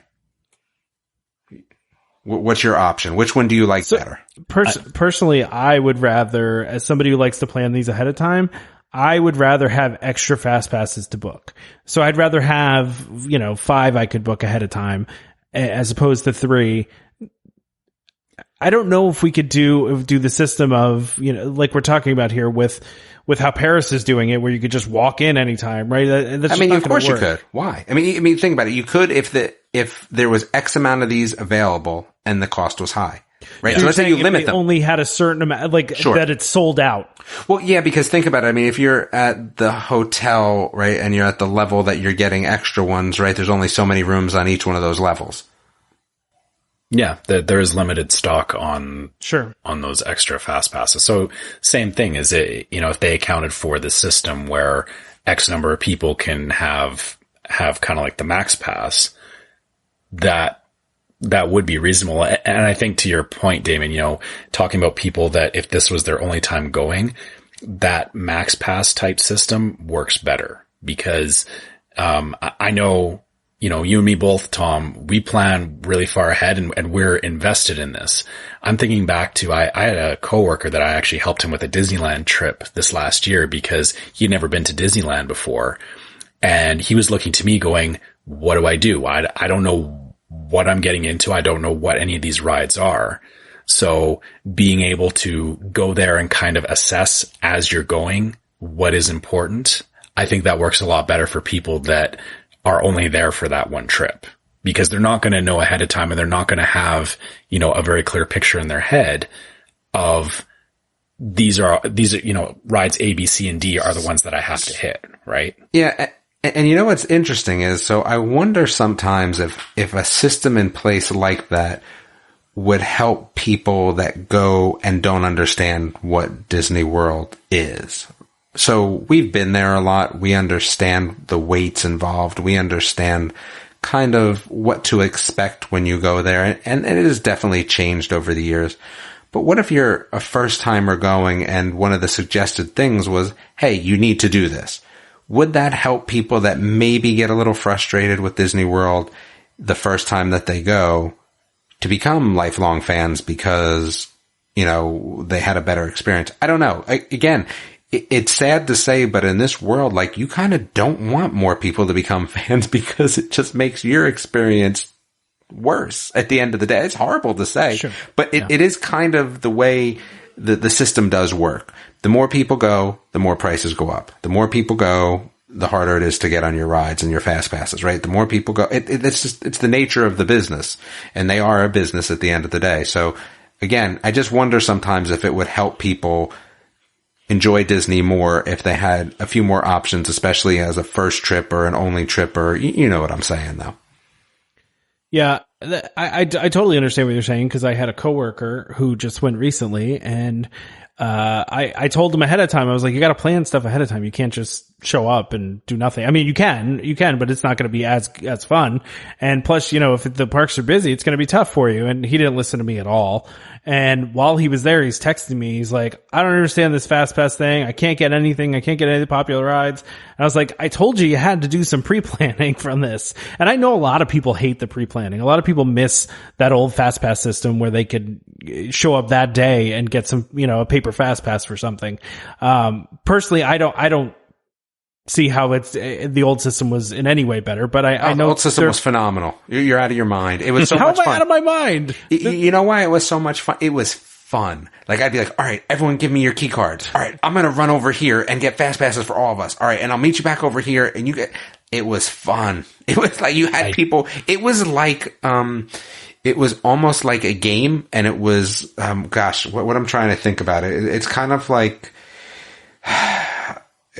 What's your option? Which one do you like better? Personally, I would rather, as somebody who likes to plan these ahead of time, I would rather have extra fast passes to book. So I'd rather have, 5 I could book ahead of time as opposed to 3. I don't know if we could do the system of, like we're talking about here with how Paris is doing it, where you could just walk in anytime, right? Of course you could. Why? I mean, think about it. You could if there was X amount of these available and the cost was high. Right. So let's say you limit them. Only had a certain amount, that it's sold out. Well, yeah, because think about it. I mean, if you're at the hotel, right, and you're at the level that you're getting extra ones, right, there's only so many rooms on each one of those levels. Yeah, there is limited stock on those extra fast passes. So same thing is if they accounted for the system where X number of people can have kind of like the Max Pass, that would be reasonable. And I think to your point, Damon, talking about people that if this was their only time going, that Max Pass type system works better because, I know, you and me both, Tom, we plan really far ahead and we're invested in this. I'm thinking back to, I had a coworker that I actually helped him with a Disneyland trip this last year because he'd never been to Disneyland before. And he was looking to me going, what do? I don't know what I'm getting into. I don't know what any of these rides are. So being able to go there and kind of assess as you're going what is important, I think that works a lot better for people that are only there for that one trip because they're not going to know ahead of time and they're not going to have, a very clear picture in their head of these are, rides A, B, C, and D are the ones that I have to hit. Right. Yeah. And what's interesting is, so I wonder sometimes if a system in place like that would help people that go and don't understand what Disney World is. So we've been there a lot. We understand the waits involved. We understand kind of what to expect when you go there. And it has definitely changed over the years. But what if you're a first timer going and one of the suggested things was, hey, you need to do this? Would that help people that maybe get a little frustrated with Disney World the first time that they go to become lifelong fans because, they had a better experience? I don't know. Again, it's sad to say, but in this world, you kind of don't want more people to become fans because it just makes your experience worse at the end of the day. It's horrible to say, but it is kind of the way the system does work. The more people go, the more prices go up. The more people go, the harder it is to get on your rides and your fast passes, right? The more people go, it's the nature of the business, and they are a business at the end of the day. So again, I just wonder sometimes if it would help people enjoy Disney more if they had a few more options, especially as a first trip or an only trip, or you know what I'm saying though. Yeah, I totally understand what you're saying, because I had a coworker who just went recently, and I told him ahead of time. I was like, you got to plan stuff ahead of time. You can't just show up and do nothing. I mean, you can, but it's not going to be as fun. And plus, if the parks are busy, it's going to be tough for you. And he didn't listen to me at all. And while he was there, he's texting me. He's like, I don't understand this FastPass thing. I can't get anything. I can't get any of the popular rides. And I was like, I told you had to do some pre-planning from this. And I know a lot of people hate the pre-planning. A lot of people miss that old FastPass system where they could show up that day and get some, a paper FastPass for something. Personally, I don't see how the old system was in any way better, but I know the old system was phenomenal. You're out of your mind. It was so much fun. How am I out of my mind? You know why it was so much fun? It was fun. Like, I'd be like, all right, everyone give me your key cards. All right, I'm going to run over here and get fast passes for all of us. All right, and I'll meet you back over here, and it was fun. It was like you had people, it was like, it was almost like a game, and it was, what I'm trying to think about it. It's kind of like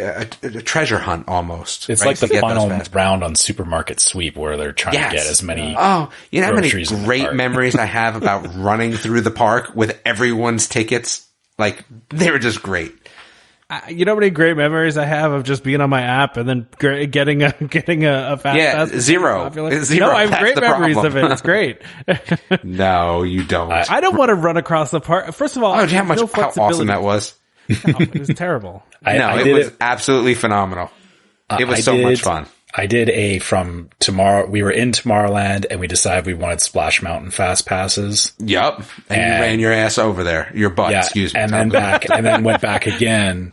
a treasure hunt almost. It's right? Like the final round on Supermarket Sweep where they're trying to get as many. Oh, you know how many great memories I have about running through the park with everyone's tickets? Like, they were just great. You know how many great memories I have of just being on my app and then getting a fast pass? Zero. No, I have great memories of it. It's great. No, you don't. I don't want to run across the park. First of all, how awesome that was. No, it was terrible. It was absolutely phenomenal. It was so much fun. I did from tomorrow. We were in Tomorrowland and we decided we wanted Splash Mountain fast passes. Yep. And you ran your ass over there. Your butt, excuse me. And then went back again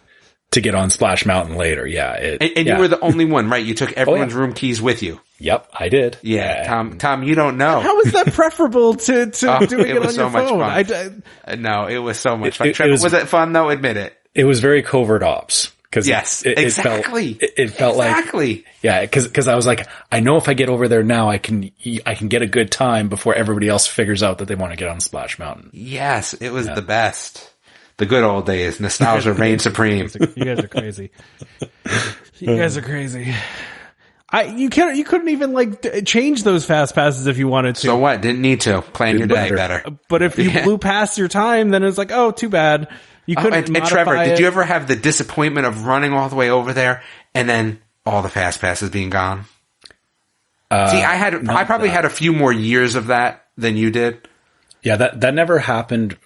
to get on Splash Mountain later. Yeah. And you were the only one, right? You took everyone's room keys with you. Yep, I did. Yeah. Tom, you don't know. How is that preferable to doing it on your phone? No, it was so much fun. Trevor, was it fun though? Admit it. It was very covert ops. Exactly. It felt like, cause I was like, I know if I get over there now, I can get a good time before everybody else figures out that they want to get on Splash Mountain. Yes, it was the best. The good old days. Nostalgia reigned supreme. You guys are crazy. You guys are crazy. You couldn't even change those fast passes if you wanted to. So what? Didn't need to. Plan your day better. But if you blew past your time, then it's like, oh, too bad. You couldn't and Trevor, did you ever have the disappointment of running all the way over there and then all the fast passes being gone? See, I probably had a few more years of that than you did. Yeah, that never happened.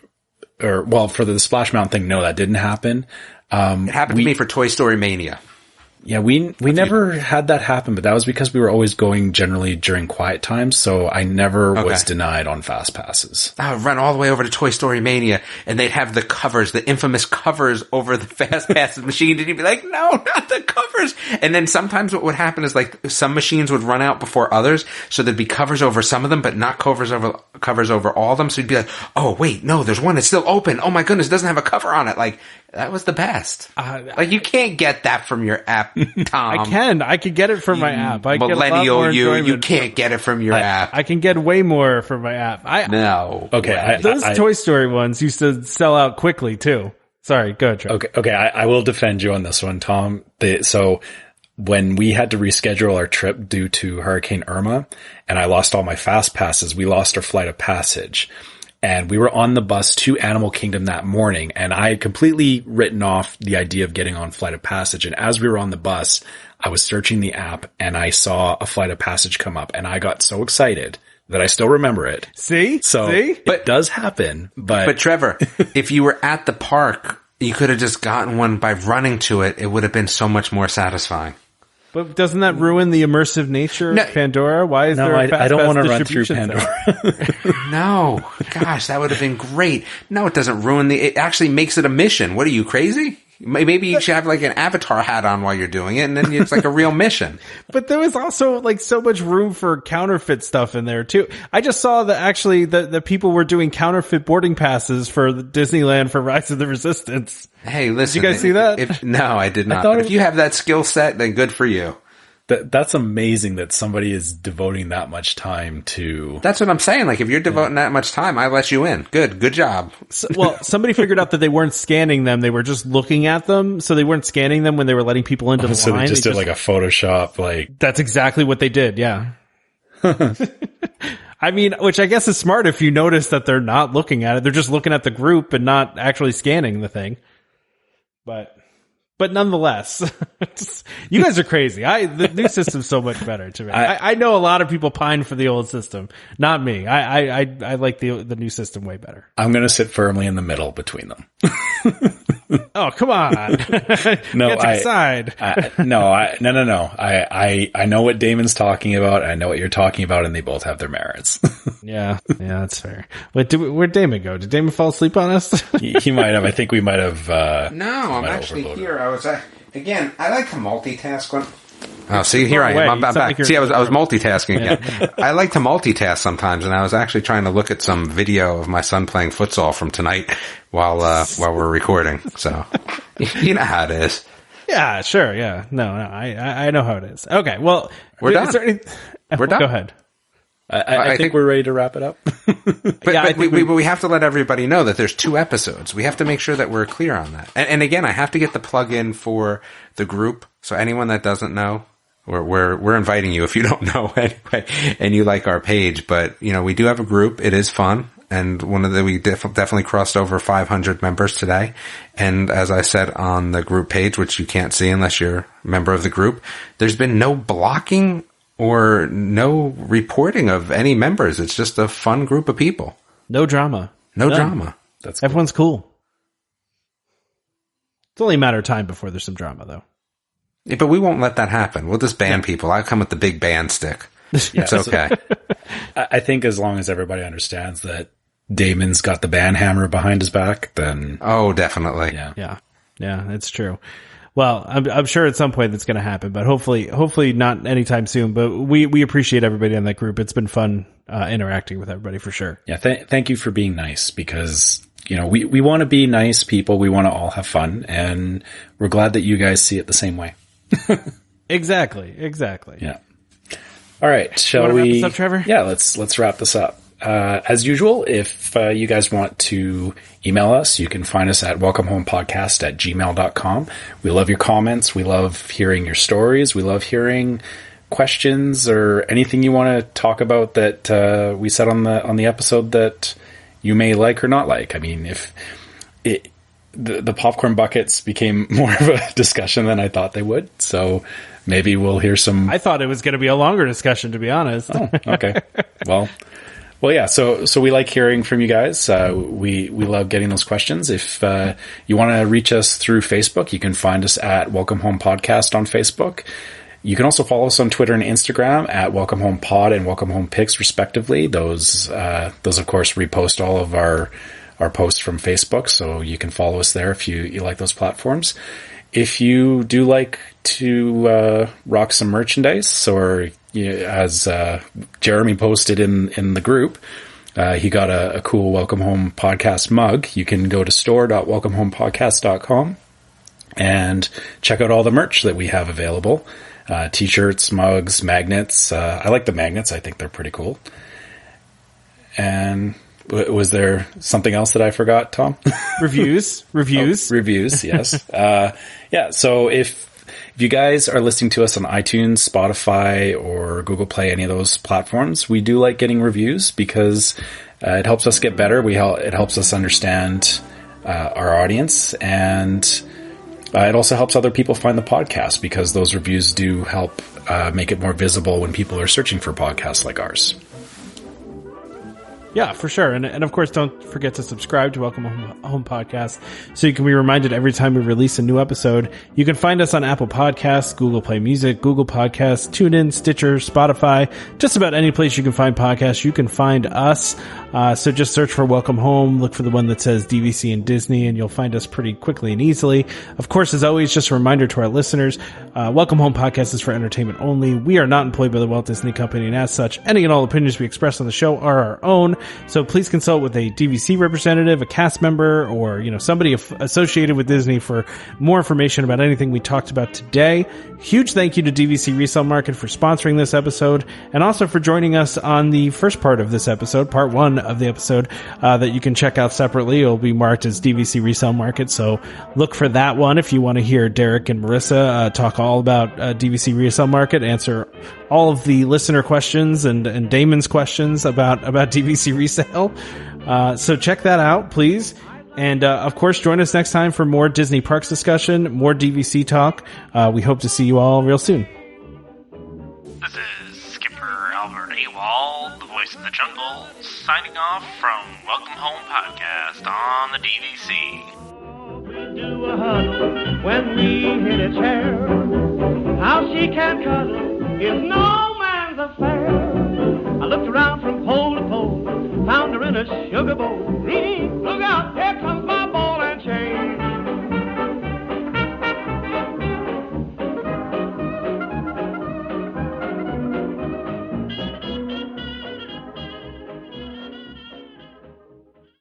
For the Splash Mountain thing, no, that didn't happen. It happened to me for Toy Story Mania. Yeah, we never had that happen, but that was because we were always going generally during quiet times, so I never was denied on fast passes. I would run all the way over to Toy Story Mania, and they'd have the covers, the infamous covers over the fast passes machine, and you'd be like, no, not the covers! And then sometimes what would happen is some machines would run out before others, so there'd be covers over some of them, but not covers over all of them, so you'd be like, oh wait, no, there's one that's still open, oh my goodness, it doesn't have a cover on it, that was the best. You can't get that from your app, Tom. I could get it from my app. Millennial, you can't get it from your app. I can get way more from my app. No. Okay. Those Toy Story ones used to sell out quickly too. Sorry, go ahead, Trevor. Okay. I will defend you on this one, Tom. So when we had to reschedule our trip due to Hurricane Irma and I lost all my fast passes, we lost our flight of passage. And we were on the bus to Animal Kingdom that morning, and I had completely written off the idea of getting on Flight of Passage. And as we were on the bus, I was searching the app, and I saw a Flight of Passage come up, and I got so excited that I still remember it. See? It does happen. But Trevor, if you were at the park, you could have just gotten one by running to it. It would have been so much more satisfying. But doesn't that ruin the immersive nature of Pandora? Why is there a I don't want to run through Pandora. No. Gosh, that would have been great. No, it doesn't ruin it actually makes it a mission. What are you, crazy? Maybe you should have like an avatar hat on while you're doing it, and then it's like a real mission. But there was also like so much room for counterfeit stuff in there too. I just saw that actually the people were doing counterfeit boarding passes for the Disneyland for Rise of the Resistance. Hey, listen. Did you guys see that? No, I did not. But if you have that skill set, then good for you. That's amazing that somebody is devoting that much time to... That's what I'm saying. Like, if you're devoting that much time, I let you in. Good job. Well, somebody figured out that they weren't scanning them. They were just looking at them. So they weren't scanning them when they were letting people into the so line. They just did like a Photoshop, like... That's exactly what they did, yeah. I mean, which I guess is smart if you notice that they're not looking at it. They're just looking at the group and not actually scanning the thing. But nonetheless, you guys are crazy. The new system's so much better to me. I know a lot of people pine for the old system. Not me. I like the new system way better. I'm going to sit firmly in the middle between them. Oh, come on. No, decide. No. I know what Damon's talking about. I know what you're talking about, and they both have their merits. Yeah, that's fair. Wait, where'd Damon go? Did Damon fall asleep on us? He might have. I think we might have. No, I'm actually here. I like to multitask when. Oh, see, here I am. I'm back. Like see, I was multitasking again. Yeah. I like to multitask sometimes, and I was actually trying to look at some video of my son playing futsal from tonight while we're recording. So, you know how it is. Yeah, sure. Yeah. No, I know how it is. Okay. Well, we're done. We're done. Go ahead. I think we're ready to wrap it up. But we have to let everybody know that there's 2 episodes. We have to make sure that we're clear on that. And again, I have to get the plug in for the group. So anyone that doesn't know, we're inviting you if you don't know anyway, and you like our page. But we do have a group. It is fun. And we definitely crossed over 500 members today. And as I said on the group page, which you can't see unless you're a member of the group, there's been no blocking or no reporting of any members. It's just a fun group of people. No drama. No drama. That's cool. Everyone's cool. It's only a matter of time before there's some drama, though. Yeah, but we won't let that happen. We'll just ban people. I'll come with the big ban stick. It's okay. I think as long as everybody understands that Damon's got the ban hammer behind his back, then... Oh, definitely. Yeah, it's true. Well, I'm sure at some point that's going to happen, but hopefully not anytime soon. But we appreciate everybody in that group. It's been fun interacting with everybody for sure. Yeah, thank you for being nice, because we want to be nice people. We want to all have fun, and we're glad that you guys see it the same way. Exactly. Yeah. All right, shall we wrap this up, Trevor? Yeah, let's wrap this up. As usual, if you guys want to email us, you can find us at welcomehomepodcast@gmail.com. We love your comments. We love hearing your stories. We love hearing questions or anything you want to talk about that we said on the episode that you may like or not like. I mean, if the popcorn buckets became more of a discussion than I thought they would, so maybe we'll hear some... I thought it was going to be a longer discussion, to be honest. Oh, okay. Well, yeah, so we like hearing from you guys. We love getting those questions. If you want to reach us through Facebook, you can find us at Welcome Home Podcast on Facebook. You can also follow us on Twitter and Instagram at Welcome Home Pod and Welcome Home Pics, respectively. Those of course repost all of our posts from Facebook, so you can follow us there if you like those platforms. If you do like to rock some merchandise, or as Jeremy posted in the group, he got a cool Welcome Home Podcast mug. You can go to store.welcomehomepodcast.com and check out all the merch that we have available. T-shirts, mugs, magnets. I like the magnets. I think they're pretty cool. And was there something else that I forgot, Tom? Reviews. Oh, reviews, yes. Yeah, so if you guys are listening to us on iTunes, Spotify, or Google Play, any of those platforms, we do like getting reviews because it helps us get better. It helps us understand our audience, and it also helps other people find the podcast, because those reviews do help make it more visible when people are searching for podcasts like ours. Yeah, for sure. And of course, don't forget to subscribe to Welcome Home Podcast so you can be reminded every time we release a new episode. You can find us on Apple Podcasts, Google Play Music, Google Podcasts, TuneIn, Stitcher, Spotify, just about any place you can find podcasts. You can find us. So just search for Welcome Home, look for the one that says DVC and Disney, and you'll find us pretty quickly and easily. Of course, as always, just a reminder to our listeners, Welcome Home Podcast is for entertainment only. We are not employed by the Walt Disney Company, and as such, any and all opinions we express on the show are our own. So please consult with a DVC representative, a cast member, or, somebody associated with Disney for more information about anything we talked about today. Huge thank you to DVC Resale Market for sponsoring this episode, and also for joining us on the first part of this episode, part 1 of the episode, that you can check out separately. It'll be marked as DVC Resale Market, so look for that one if you want to hear Derek and Marissa talk all about DVC Resale Market, answer all of the listener questions and Damon's questions about DVC resale. So check that out, please. And, of course, join us next time for more Disney Parks discussion, more DVC talk. We hope to see you all real soon. This is Skipper Albert Awol, the voice of the jungle, signing off from Welcome Home Podcast on the DVC. We do a huddle when we hit a chair. How she can cuddle is no man's affair. I looked around from pole to pole, found her in a sugar bowl.